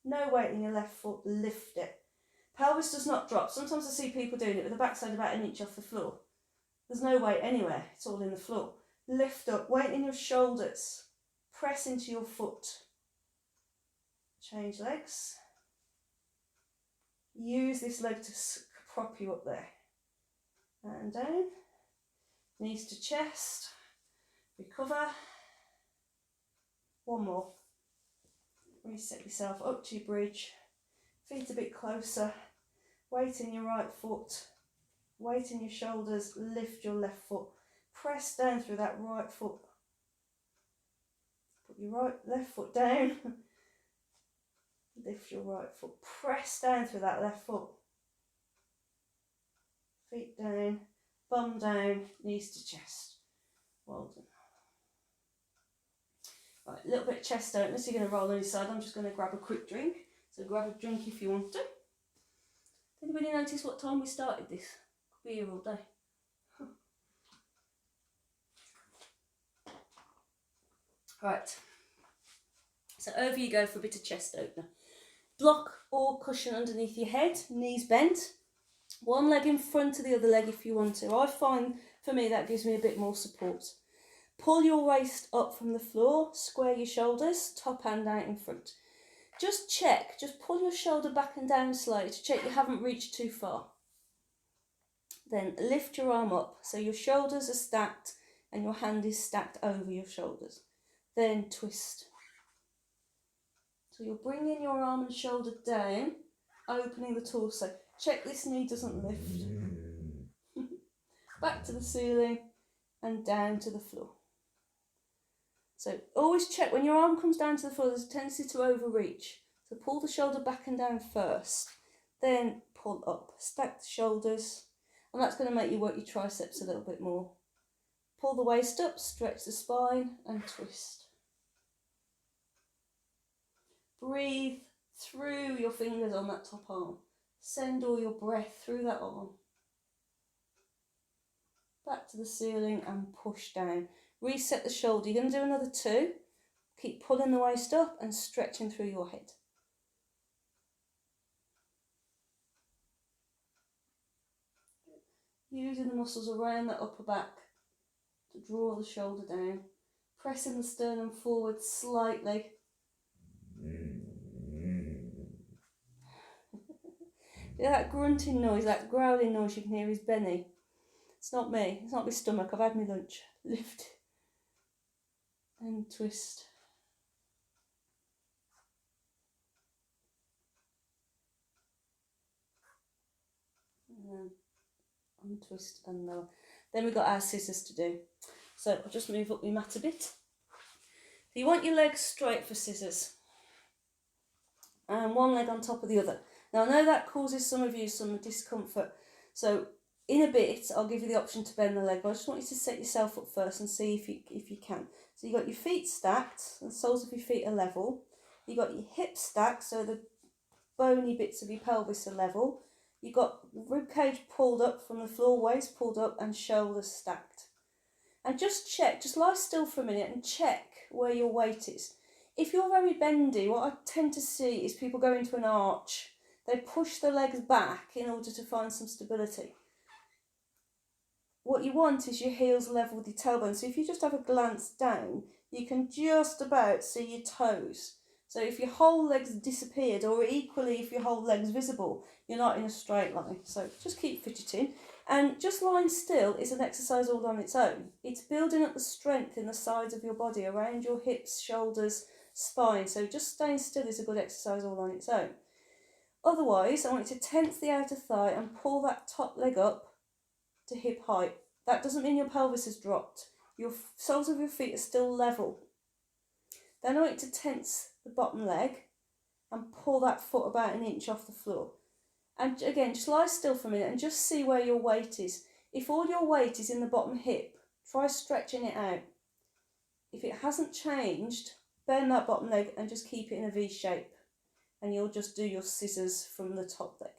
no weight in your left foot, lift it. Pelvis does not drop. Sometimes I see people doing it with the backside about an inch off the floor. There's no weight anywhere, it's all in the floor. Lift up, weight in your shoulders, press into your foot. Change legs. Use this leg to prop you up there. And down, knees to chest. Recover. One more. Reset yourself up to your bridge. Feet a bit closer. Weight in your right foot. Weight in your shoulders. Lift your left foot. Press down through that right foot. Put your left foot down. Lift your right foot. Press down through that left foot. Feet down. Bum down. Knees to chest. Well done. Right, a little bit of chest opener, so you're going to roll on your side. I'm just going to grab a quick drink. So grab a drink if you want to. Anybody notice what time we started this? Could be here all day. Right. So over you go for a bit of chest opener. Block or cushion underneath your head, knees bent. One leg in front of the other leg if you want to. I find, for me, that gives me a bit more support. Pull your waist up from the floor, square your shoulders, top hand out in front. Just check, just pull your shoulder back and down slightly to check you haven't reached too far. Then lift your arm up so your shoulders are stacked and your hand is stacked over your shoulders. Then twist. So you're bringing your arm and shoulder down, opening the torso. Check this knee doesn't lift. Back to the ceiling and down to the floor. So always check when your arm comes down to the floor, there's a tendency to overreach. So pull the shoulder back and down first, then pull up. Stack the shoulders, and that's going to make you work your triceps a little bit more. Pull the waist up, stretch the spine and twist. Breathe through your fingers on that top arm. Send all your breath through that arm. Back to the ceiling and push down. Reset the shoulder. You're going to do another 2. Keep pulling the waist up and stretching through your head. Using the muscles around the upper back to draw the shoulder down. Pressing the sternum forward slightly. That grunting noise, that growling noise you can hear is Benny. It's not me. It's not my stomach. I've had my lunch. Lift. And twist. And then untwist and lower. Then we've got our scissors to do. So I'll just move up my mat a bit. So you want your legs straight for scissors. And one leg on top of the other. Now I know that causes some of you some discomfort. So in a bit I'll give you the option to bend the leg. But I just want you to set yourself up first and see if you can. So you've got your feet stacked, the soles of your feet are level. You've got your hips stacked, so the bony bits of your pelvis are level. You've got ribcage pulled up from the floor, waist pulled up and shoulders stacked. And just check, just lie still for a minute and check where your weight is. If you're very bendy, what I tend to see is people go into an arch. They push the legs back in order to find some stability. What you want is your heels level with your tailbone. So if you just have a glance down, you can just about see your toes. So if your whole leg's disappeared, or equally if your whole leg's visible, you're not in a straight line. So just keep fidgeting. And just lying still is an exercise all on its own. It's building up the strength in the sides of your body, around your hips, shoulders, spine. So just staying still is a good exercise all on its own. Otherwise, I want you to tense the outer thigh and pull that top leg up to hip height. That doesn't mean your pelvis has dropped. Your soles of your feet are still level. Then I want you to tense the bottom leg and pull that foot about an inch off the floor. And again, just lie still for a minute and just see where your weight is. If all your weight is in the bottom hip, try stretching it out. If it hasn't changed, bend that bottom leg and just keep it in a V shape. And you'll just do your scissors from the top leg.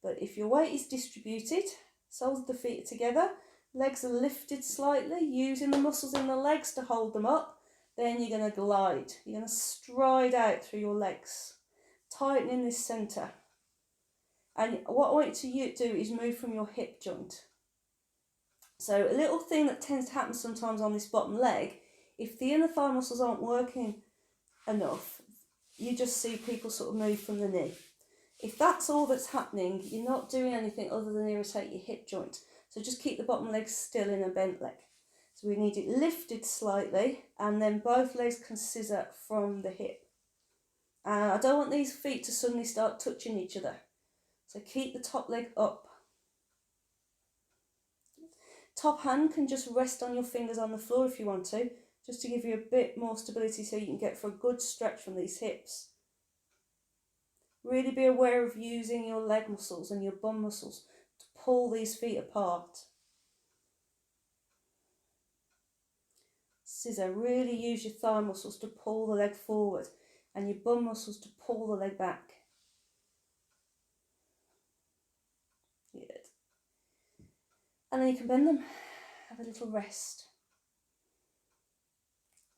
But if your weight is distributed, soles of the feet are together, legs are lifted slightly, using the muscles in the legs to hold them up, then you're going to glide. You're going to stride out through your legs, tightening this centre. And what I want you to do is move from your hip joint. So a little thing that tends to happen sometimes on this bottom leg, if the inner thigh muscles aren't working enough, you just see people sort of move from the knee. If that's all that's happening, you're not doing anything other than irritate your hip joint. So just keep the bottom leg still in a bent leg. So we need it lifted slightly, and then both legs can scissor from the hip. And I don't want these feet to suddenly start touching each other. So keep the top leg up. Top hand can just rest on your fingers on the floor if you want to, just to give you a bit more stability so you can get for a good stretch from these hips. Really be aware of using your leg muscles and your bum muscles to pull these feet apart. Scissor, really use your thigh muscles to pull the leg forward and your bum muscles to pull the leg back. Good. And then you can bend them, have a little rest.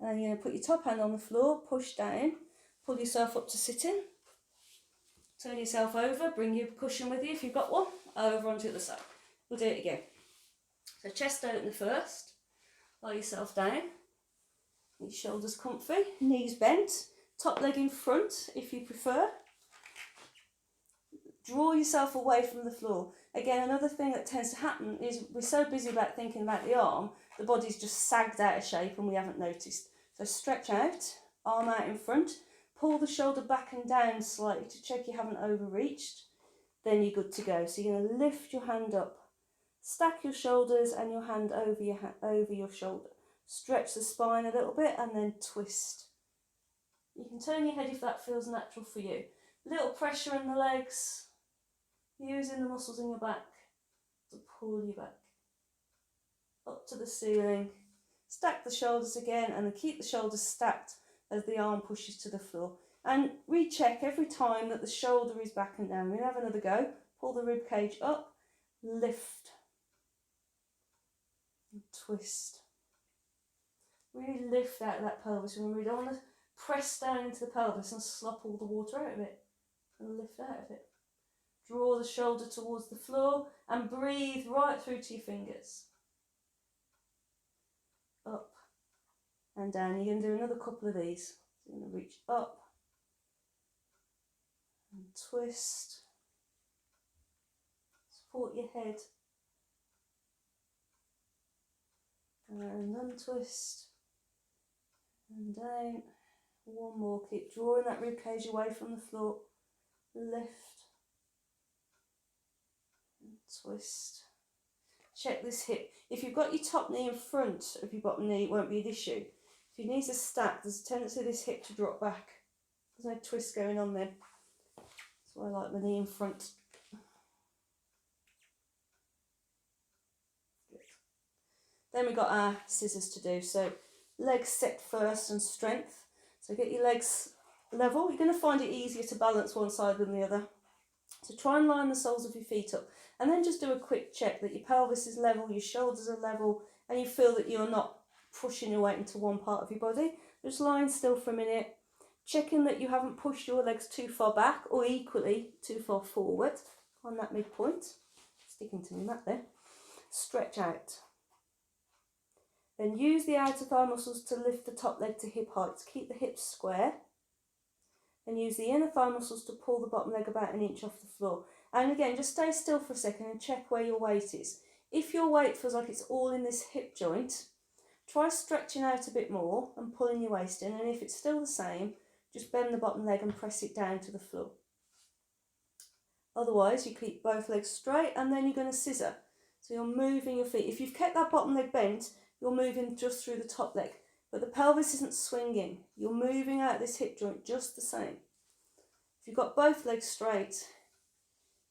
And then you're going to put your top hand on the floor, push down, pull yourself up to sitting. Turn yourself over, bring your cushion with you if you've got one, over onto the other side. We'll do it again. So chest open first, lie yourself down, your shoulders comfy, knees bent, top leg in front if you prefer. Draw yourself away from the floor. Again, another thing that tends to happen is we're so busy about thinking about the arm, the body's just sagged out of shape and we haven't noticed. So stretch out, arm out in front. Pull the shoulder back and down slightly to check you haven't overreached. Then you're good to go. So you're going to lift your hand up. Stack your shoulders and your hand over your shoulder. Stretch the spine a little bit and then twist. You can turn your head if that feels natural for you. Little pressure in the legs. Using the muscles in your back to pull you back. Up to the ceiling. Stack the shoulders again and then keep the shoulders stacked as the arm pushes to the floor. And recheck every time that the shoulder is back and down. We'll have another go. Pull the rib cage up, lift, and twist. Really lift out of that pelvis. Remember, we don't want to press down into the pelvis and slop all the water out of it. And lift out of it. Draw the shoulder towards the floor and breathe right through to your fingers. Up and down. You're going to do another couple of these. So you're going to reach up and twist. Support your head. And untwist. And down. One more. Keep drawing that rib cage away from the floor. Lift. And twist. Check this hip. If you've got your top knee in front of your bottom knee, it won't be an issue. If your knees are stacked, there's a tendency of this hip to drop back. There's no twist going on then. That's why I like my knee in front. Good. Then we've got our scissors to do. So legs set first and strength. So get your legs level. You're going to find it easier to balance one side than the other. So try and line the soles of your feet up. And then just do a quick check that your pelvis is level, your shoulders are level, and you feel that you're not pushing your weight into one part of your body. Just lying still for a minute, checking that you haven't pushed your legs too far back or equally too far forward on that midpoint. Sticking to my mat there. Stretch out. Then use the outer thigh muscles to lift the top leg to hip height. Keep the hips square. And use the inner thigh muscles to pull the bottom leg about an inch off the floor. And again, just stay still for a second and check where your weight is. If your weight feels like it's all in this hip joint, try stretching out a bit more and pulling your waist in. And if it's still the same, just bend the bottom leg and press it down to the floor. Otherwise, you keep both legs straight and then you're going to scissor. So you're moving your feet. If you've kept that bottom leg bent, you're moving just through the top leg. But the pelvis isn't swinging. You're moving out this hip joint just the same. If you've got both legs straight,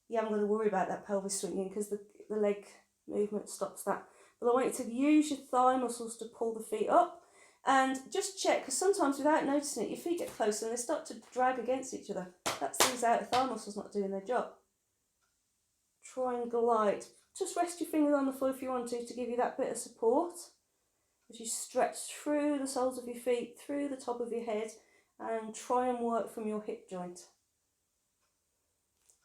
you haven't got to worry about that pelvis swinging because the leg movement stops that. But I want you to use your thigh muscles to pull the feet up. And just check, because sometimes without noticing it, your feet get closer and they start to drag against each other. That's these outer thigh muscles not doing their job. Try and glide. Just rest your fingers on the floor if you want to give you that bit of support. As you stretch through the soles of your feet, through the top of your head, and try and work from your hip joint.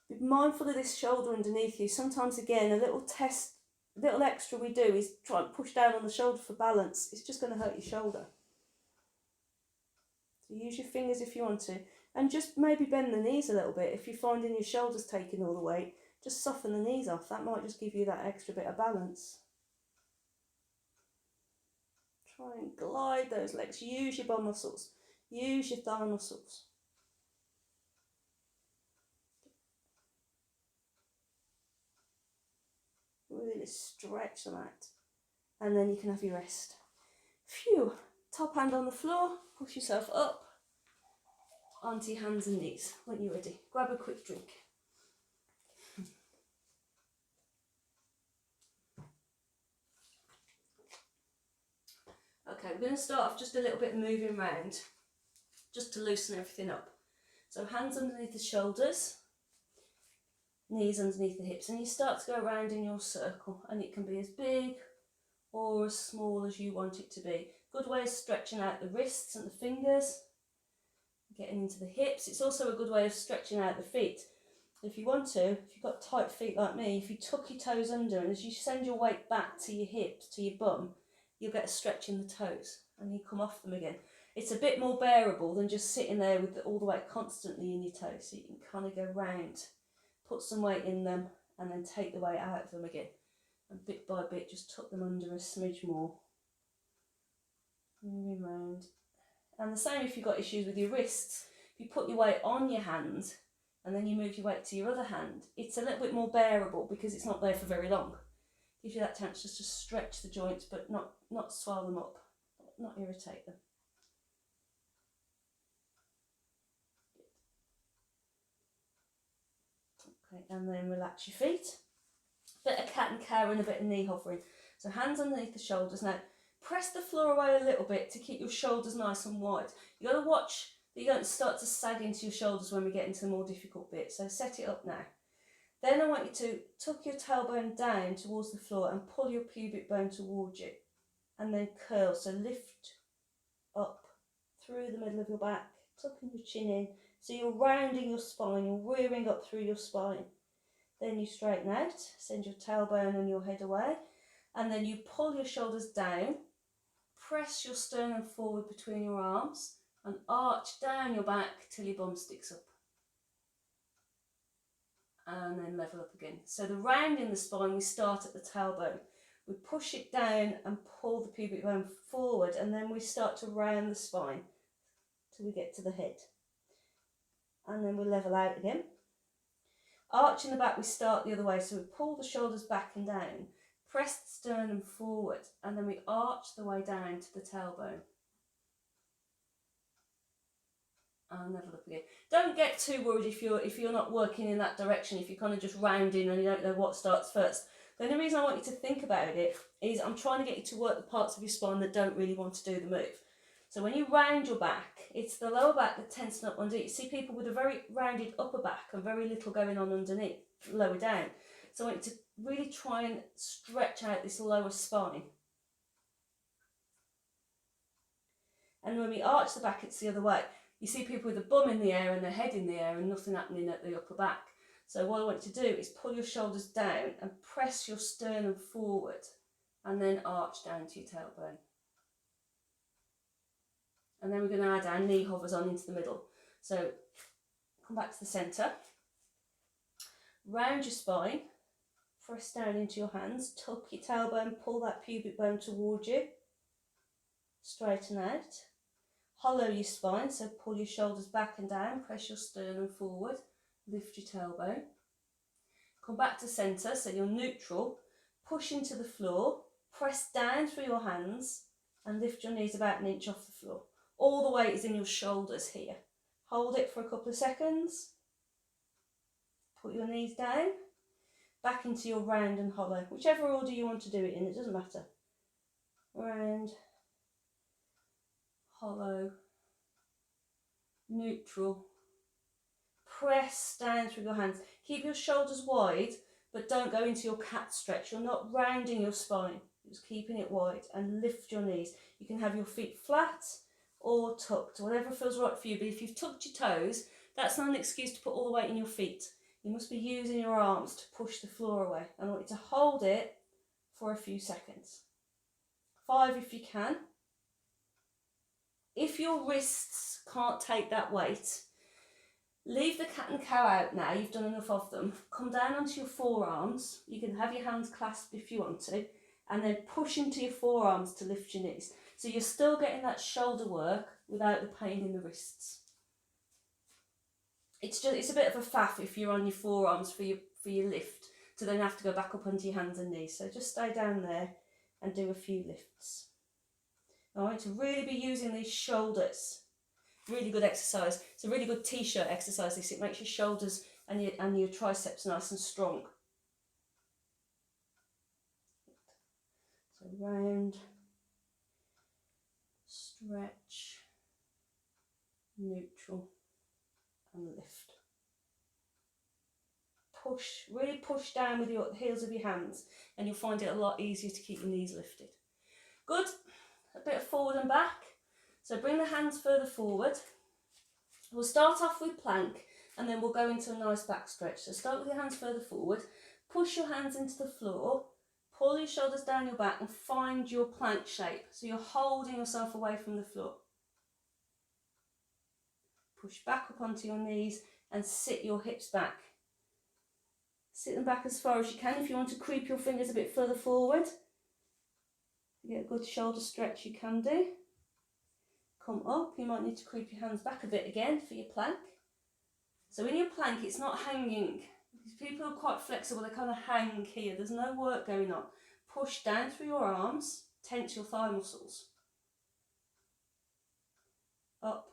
Be mindful of this shoulder underneath you. Sometimes, again, a little extra we do is try and push down on the shoulder for balance. It's just going to hurt your shoulder. So use your fingers if you want to. And just maybe bend the knees a little bit. If you're finding your shoulders taking all the weight, just soften the knees off. That might just give you that extra bit of balance. Try and glide those legs. Use your bum muscles. Use your thigh muscles. Really stretch them out. And then you can have your rest. Phew. Top hand on the floor. Push yourself up onto your hands and knees when you're ready. Grab a quick drink. Okay, we're going to start off just a little bit moving around, just to loosen everything up. So hands underneath the shoulders, knees underneath the hips, and you start to go around in your circle, and it can be as big or as small as you want it to be. Good way of stretching out the wrists and the fingers, getting into the hips. It's also a good way of stretching out the feet. If you want to, if you've got tight feet like me, if you tuck your toes under and as you send your weight back to your hips, to your bum, you'll get a stretch in the toes and you come off them again. It's a bit more bearable than just sitting there with all the weight constantly in your toes. So you can kind of go round, put some weight in them and then take the weight out of them again. And bit by bit, just tuck them under a smidge more. Moving round. And the same if you've got issues with your wrists. If you put your weight on your hand and then you move your weight to your other hand, it's a little bit more bearable because it's not there for very long. Gives you that chance just to stretch the joints but not swell them up, not irritate them. Okay, and then relax your feet. Bit of cat and cow and a bit of knee hovering. So hands underneath the shoulders. Now press the floor away a little bit to keep your shoulders nice and wide. You got to watch that you don't start to sag into your shoulders when we get into the more difficult bit. So set it up now. Then I want you to tuck your tailbone down towards the floor and pull your pubic bone towards you. And then curl, so lift up through the middle of your back, tucking your chin in. So you're rounding your spine, you're rearing up through your spine. Then you straighten out, send your tailbone and your head away. And then you pull your shoulders down, press your sternum forward between your arms and arch down your back till your bum sticks up. And then level up again. So the round in the spine, we start at the tailbone. We push it down and pull the pubic bone forward, and then we start to round the spine till we get to the head. And then we level out again. Arch in the back, we start the other way. So we pull the shoulders back and down, press the sternum forward, and then we arch the way down to the tailbone. And level up again. Don't get too worried if you're not working in that direction, if you're kind of just rounding and you don't know what starts first. The only reason I want you to think about it is I'm trying to get you to work the parts of your spine that don't really want to do the move. So when you round your back, it's the lower back that tensing up underneath. You see people with a very rounded upper back and very little going on underneath, lower down. So I want you to really try and stretch out this lower spine. And when we arch the back, it's the other way. You see people with the bum in the air and their head in the air and nothing happening at the upper back. So what I want you to do is pull your shoulders down and press your sternum forward and then arch down to your tailbone. And then we're going to add our knee hovers on into the middle. So come back to the centre, round your spine, press down into your hands, tuck your tailbone, pull that pubic bone towards you, straighten out, hollow your spine, so pull your shoulders back and down, press your sternum forward, lift your tailbone, come back to centre, so you're neutral, push into the floor, press down through your hands and lift your knees about 1 inch off the floor. All the weight is in your shoulders here. Hold it for a couple of seconds, put your knees down, back into your round and hollow, whichever order you want to do it in, it doesn't matter. Round, hollow, neutral. Press down through your hands. Keep your shoulders wide, but don't go into your cat stretch. You're not rounding your spine, you're just keeping it wide, and lift your knees. You can have your feet flat or tucked, whatever feels right for you, but if you've tucked your toes, that's not an excuse to put all the weight in your feet. You must be using your arms to push the floor away. I want you to hold it for a few seconds. 5 if you can. If your wrists can't take that weight, leave the cat and cow out now, you've done enough of them. Come down onto your forearms. You can have your hands clasped if you want to, and then push into your forearms to lift your knees. So you're still getting that shoulder work without the pain in the wrists. It's a bit of a faff if you're on your forearms for your lift, to then have to go back up onto your hands and knees. So just stay down there and do a few lifts. All right, to really be using these shoulders. Really good exercise. It's a really good t-shirt exercise. This, it makes your shoulders and your triceps nice and strong. So round, stretch, neutral, and lift. Push, really push down with your heels of your hands, and you'll find it a lot easier to keep your knees lifted. Good. A bit of forward and back. So bring the hands further forward. We'll start off with plank, and then we'll go into a nice back stretch. So start with your hands further forward, push your hands into the floor, pull your shoulders down your back and find your plank shape. So you're holding yourself away from the floor. Push back up onto your knees and sit your hips back. Sit them back as far as you can. If you want to creep your fingers a bit further forward, get a good shoulder stretch, you can do. Come up, you might need to creep your hands back a bit again for your plank. So in your plank, it's not hanging. People are quite flexible, they kind of hang here. There's no work going on. Push down through your arms, tense your thigh muscles. Up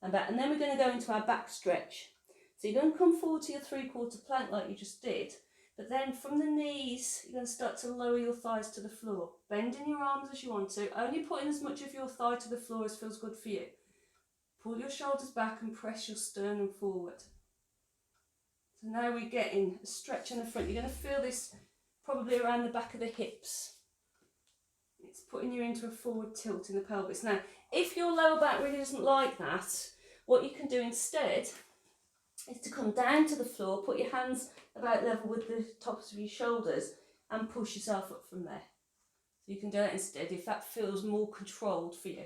and back. And then we're going to go into our back stretch. So you're going to come forward to your 3/4 plank like you just did. But then from the knees, you're going to start to lower your thighs to the floor. Bending your arms as you want to, only putting as much of your thigh to the floor as feels good for you. Pull your shoulders back and press your sternum forward. So now we're getting a stretch in the front. You're going to feel this probably around the back of the hips. It's putting you into a forward tilt in the pelvis. Now, if your lower back really doesn't like that, what you can do instead is to come down to the floor, put your hands about level with the tops of your shoulders and push yourself up from there. So you can do that instead if that feels more controlled for you.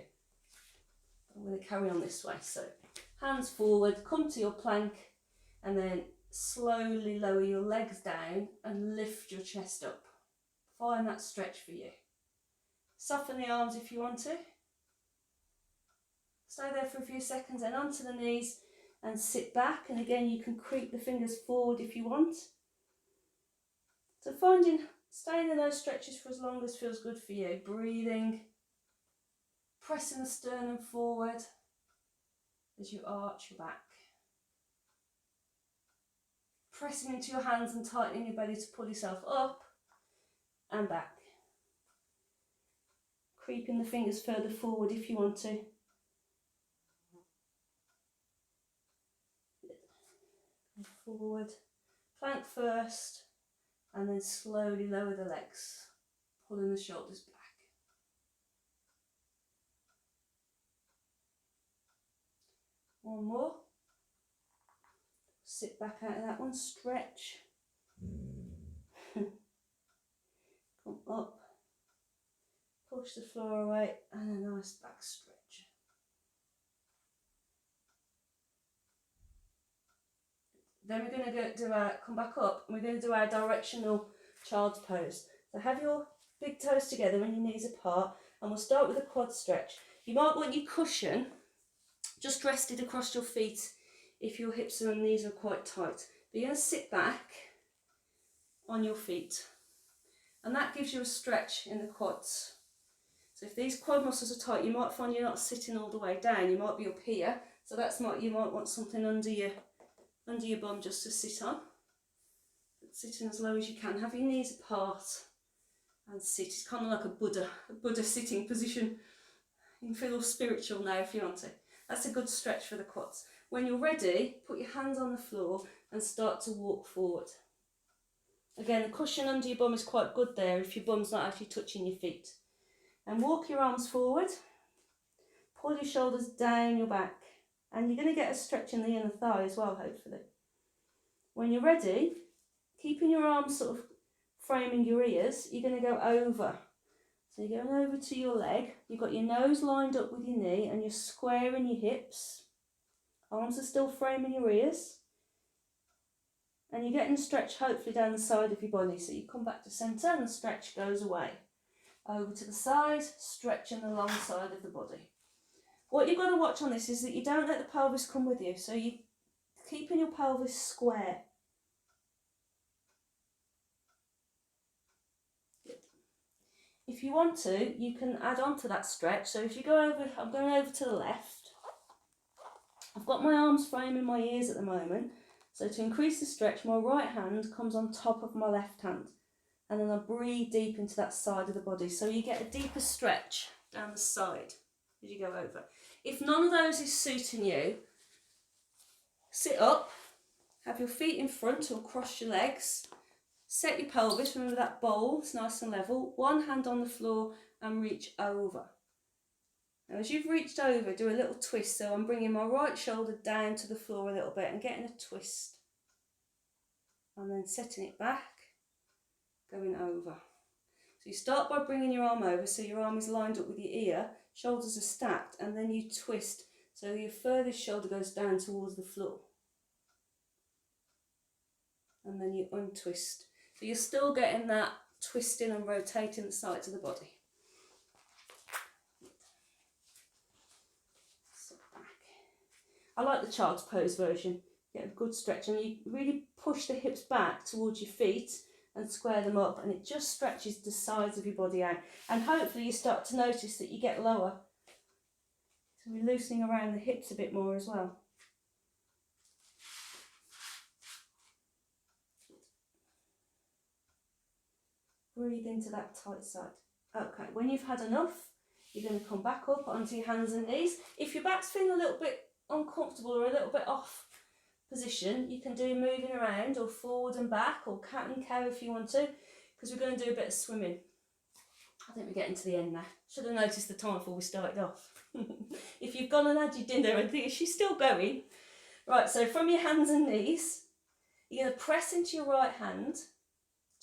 I'm going to carry on this way. So hands forward, come to your plank and then slowly lower your legs down and lift your chest up. Find that stretch for you. Soften the arms if you want to. Stay there for a few seconds and onto the knees and sit back, and again you can creep the fingers forward if you want. So staying in those stretches for as long as feels good for you. Breathing, pressing the sternum forward as you arch your back. Pressing into your hands and tightening your belly to pull yourself up and back. Creeping the fingers further forward if you want to. Forward, plank first, and then slowly lower the legs, pulling the shoulders back. One more. Sit back out of that one, stretch. Come up, push the floor away, and a nice back stretch. Then we're going to come back up, and we're going to do our directional child's pose. So have your big toes together and your knees apart, and we'll start with a quad stretch. You might want your cushion just rested across your feet if your hips and knees are quite tight. But you're going to sit back on your feet, and that gives you a stretch in the quads. So if these quad muscles are tight, you might find you're not sitting all the way down. You might be up here, so you might want something under your bum just to sit on. Sitting as low as you can. Have your knees apart and sit. It's kind of like a Buddha sitting position. You can feel all spiritual now if you want to. That's a good stretch for the quads. When you're ready, put your hands on the floor and start to walk forward. Again, the cushion under your bum is quite good there if your bum's not actually touching your feet. And walk your arms forward. Pull your shoulders down your back. And you're going to get a stretch in the inner thigh as well, hopefully. When you're ready, keeping your arms sort of framing your ears, you're going to go over. So you're going over to your leg. You've got your nose lined up with your knee and you're squaring your hips. Arms are still framing your ears. And you're getting a stretch hopefully down the side of your body. So you come back to centre and the stretch goes away. Over to the side, stretching the long side of the body. What you've got to watch on this is that you don't let the pelvis come with you. So you're keeping your pelvis square. If you want to, you can add on to that stretch. So if you go over, I'm going over to the left. I've got my arms framing my ears at the moment. So to increase the stretch, my right hand comes on top of my left hand. And then I breathe deep into that side of the body. So you get a deeper stretch down the side as you go over. If none of those is suiting you, sit up, have your feet in front or cross your legs. Set your pelvis, remember that bowl, it's nice and level. One hand on the floor and reach over. Now as you've reached over, do a little twist. So I'm bringing my right shoulder down to the floor a little bit and getting a twist. And then setting it back, going over. So you start by bringing your arm over, so your arm is lined up with your ear, shoulders are stacked, and then you twist. So your furthest shoulder goes down towards the floor. And then you untwist. So you're still getting that twisting and rotating the sides of the body. So back. I like the child's pose version. Get a good stretch and you really push the hips back towards your feet and square them up, and it just stretches the sides of your body out. And hopefully you start to notice that you get lower. So we're loosening around the hips a bit more as well. Breathe into that tight side. Okay, when you've had enough, you're going to come back up onto your hands and knees. If your back's feeling a little bit uncomfortable or a little bit off position, you can do moving around or forward and back or cat and cow if you want to, because we're going to do a bit of swimming. I think we're getting to the end now. Should have noticed the time before we started off. If you've gone and had your dinner and think, is she still going? Right, so from your hands and knees, you're going to press into your right hand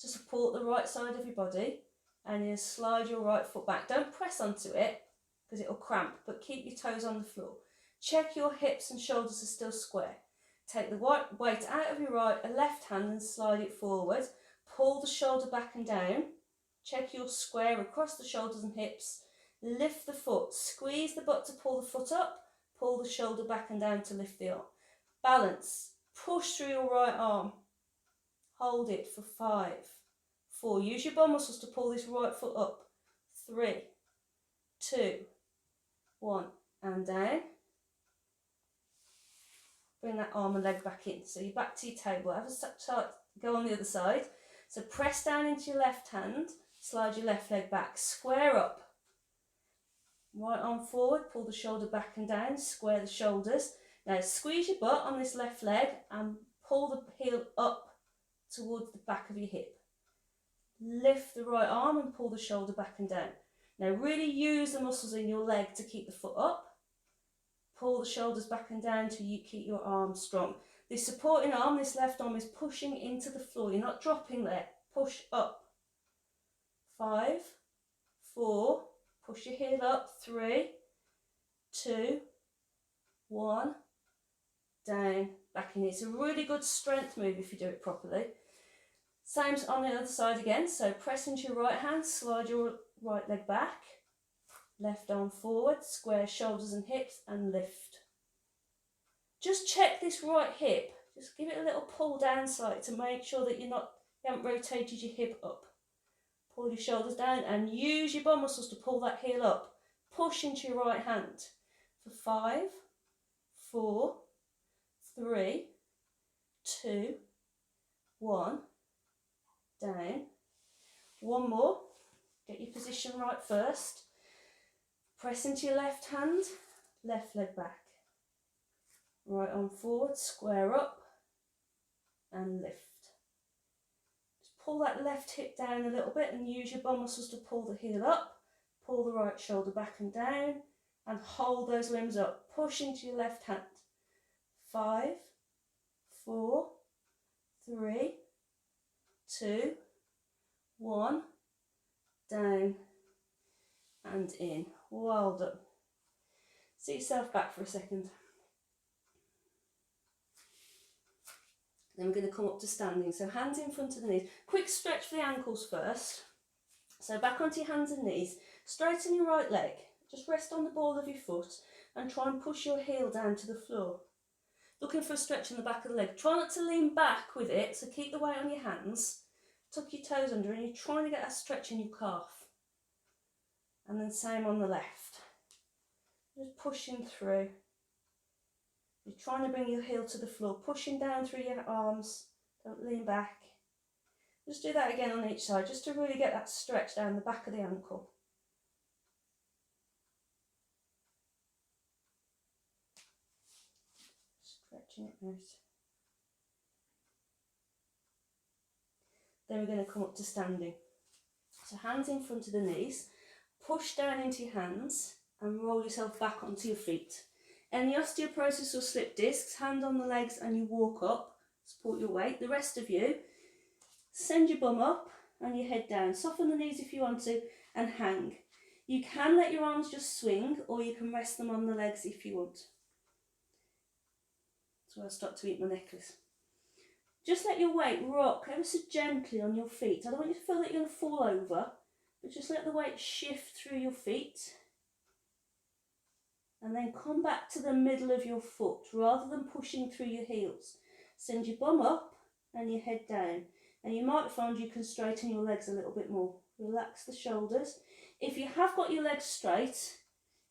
to support the right side of your body, and you slide your right foot back. Don't press onto it because it'll cramp, but keep your toes on the floor. Check your hips and shoulders are still square. Take the weight out of your left hand and slide it forward. Pull the shoulder back and down. Check you're square across the shoulders and hips. Lift the foot. Squeeze the butt to pull the foot up. Pull the shoulder back and down to lift the arm. Balance. Push through your right arm. Hold it for 5, 4. Use your bum muscles to pull this right foot up. 3, 2, 1. And down. Bring that arm and leg back in. So you're back to your table. Have a start, go on the other side. So press down into your left hand. Slide your left leg back. Square up. Right arm forward. Pull the shoulder back and down. Square the shoulders. Now squeeze your butt on this left leg and pull the heel up towards the back of your hip. Lift the right arm and pull the shoulder back and down. Now really use the muscles in your leg to keep the foot up. Pull the shoulders back and down till you keep your arm strong. This supporting arm, this left arm, is pushing into the floor. You're not dropping there. Push up. 5, 4. Push your heel up. 3, 2, 1. Down back in. It's a really good strength move if you do it properly. Same on the other side again, so press into your right hand, slide your right leg back, left arm forward, square shoulders and hips and lift. Just check this right hip, just give it a little pull down slightly to make sure that you haven't rotated your hip up. Pull your shoulders down and use your bum muscles to pull that heel up. Push into your right hand for 5, 4, 3, 2, 1, down. One more, get your position right first. Press into your left hand, left leg back. Right arm forward, square up and lift. Just pull that left hip down a little bit and use your bum muscles to pull the heel up. Pull the right shoulder back and down and hold those limbs up. Push into your left hand. 5, 4, 3, 2, 1, down and in. Well done. Sit yourself back for a second. Then we're going to come up to standing. So hands in front of the knees. Quick stretch for the ankles first. So back onto your hands and knees. Straighten your right leg. Just rest on the ball of your foot and try and push your heel down to the floor. Looking for a stretch in the back of the leg. Try not to lean back with it, so keep the weight on your hands. Tuck your toes under and you're trying to get that stretch in your calf. And then same on the left. Just pushing through. You're trying to bring your heel to the floor, pushing down through your arms, don't lean back. Just do that again on each side, just to really get that stretch down the back of the ankle. Stretching it out. Then we're going to come up to standing. So hands in front of the knees, push down into your hands and roll yourself back onto your feet. Any osteoporosis or slip discs, hand on the legs and you walk up, support your weight. The rest of you, send your bum up and your head down. Soften the knees if you want to and hang. You can let your arms just swing or you can rest them on the legs if you want. So I'll start to eat my necklace. Just let your weight rock ever so gently on your feet. I don't want you to feel that you're going to fall over, but just let the weight shift through your feet. And then come back to the middle of your foot rather than pushing through your heels. Send your bum up and your head down. And you might find you can straighten your legs a little bit more. Relax the shoulders. If you have got your legs straight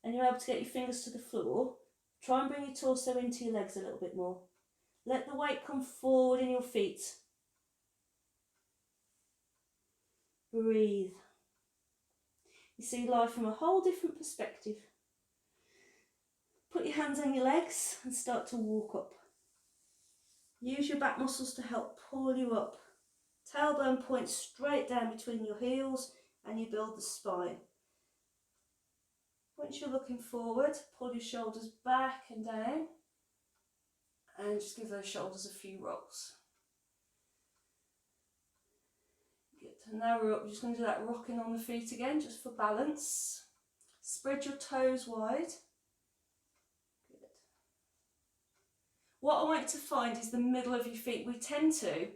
and you're able to get your fingers to the floor, try and bring your torso into your legs a little bit more. Let the weight come forward in your feet. Breathe. You see life from a whole different perspective. Put your hands on your legs and start to walk up. Use your back muscles to help pull you up. Tailbone points straight down between your heels and you build the spine. Once you're looking forward, pull your shoulders back and down and just give those shoulders a few rolls. Get to narrow up. We're just going to do that rocking on the feet again just for balance. Spread your toes wide. What I want you to find is the middle of your feet. We tend to,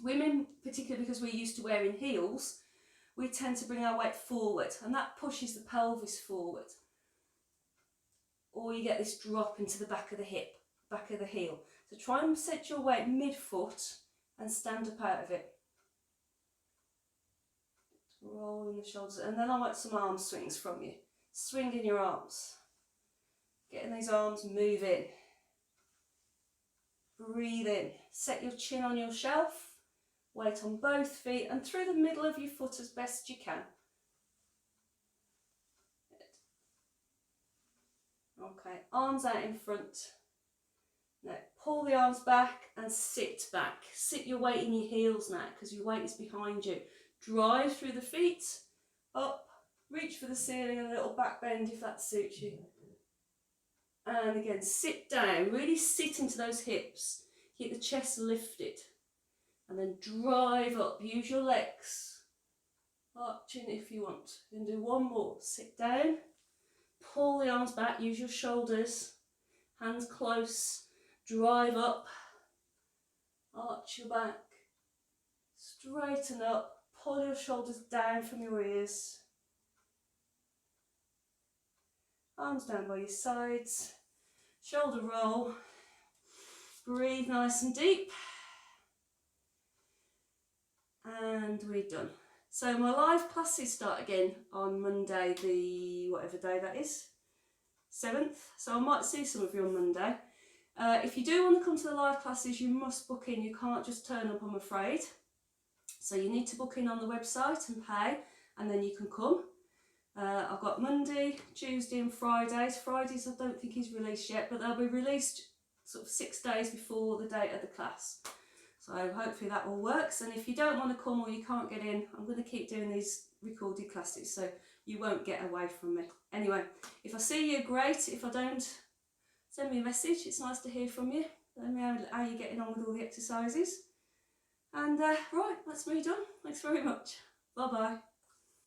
women particularly because we're used to wearing heels, we tend to bring our weight forward and that pushes the pelvis forward. Or you get this drop into the back of the hip, back of the heel. So try and set your weight mid-foot and stand up out of it. Rolling the shoulders and then I want some arm swings from you. Swinging your arms. Getting these arms moving. Breathe in, set your chin on your shelf, weight on both feet and through the middle of your foot as best you can. Okay, arms out in front. Now pull the arms back and sit back. Sit your weight in your heels now because your weight is behind you. Drive through the feet, up, reach for the ceiling and a little back bend if that suits you. And again, sit down, really sit into those hips, keep the chest lifted, and then drive up, use your legs, arching if you want. You can do one more, sit down, pull the arms back, use your shoulders, hands close, drive up, arch your back, straighten up, pull your shoulders down from your ears, arms down by your sides, shoulder roll, breathe nice and deep, and we're done. So my live classes start again on Monday, the whatever day that is, 7th, so I might see some of you on Monday. If you do want to come to the live classes, you must book in, you can't just turn up, I'm afraid. So you need to book in on the website and pay, and then you can come. I've got Monday, Tuesday and Fridays. Fridays I don't think is released yet, but they'll be released sort of 6 days before the date of the class. So hopefully that all works. And if you don't want to come or you can't get in, I'm going to keep doing these recorded classes, so you won't get away from me. Anyway, if I see you, great. If I don't, send me a message. It's nice to hear from you. Let me know how you're getting on with all the exercises. And right, that's me done. Thanks very much. Bye bye.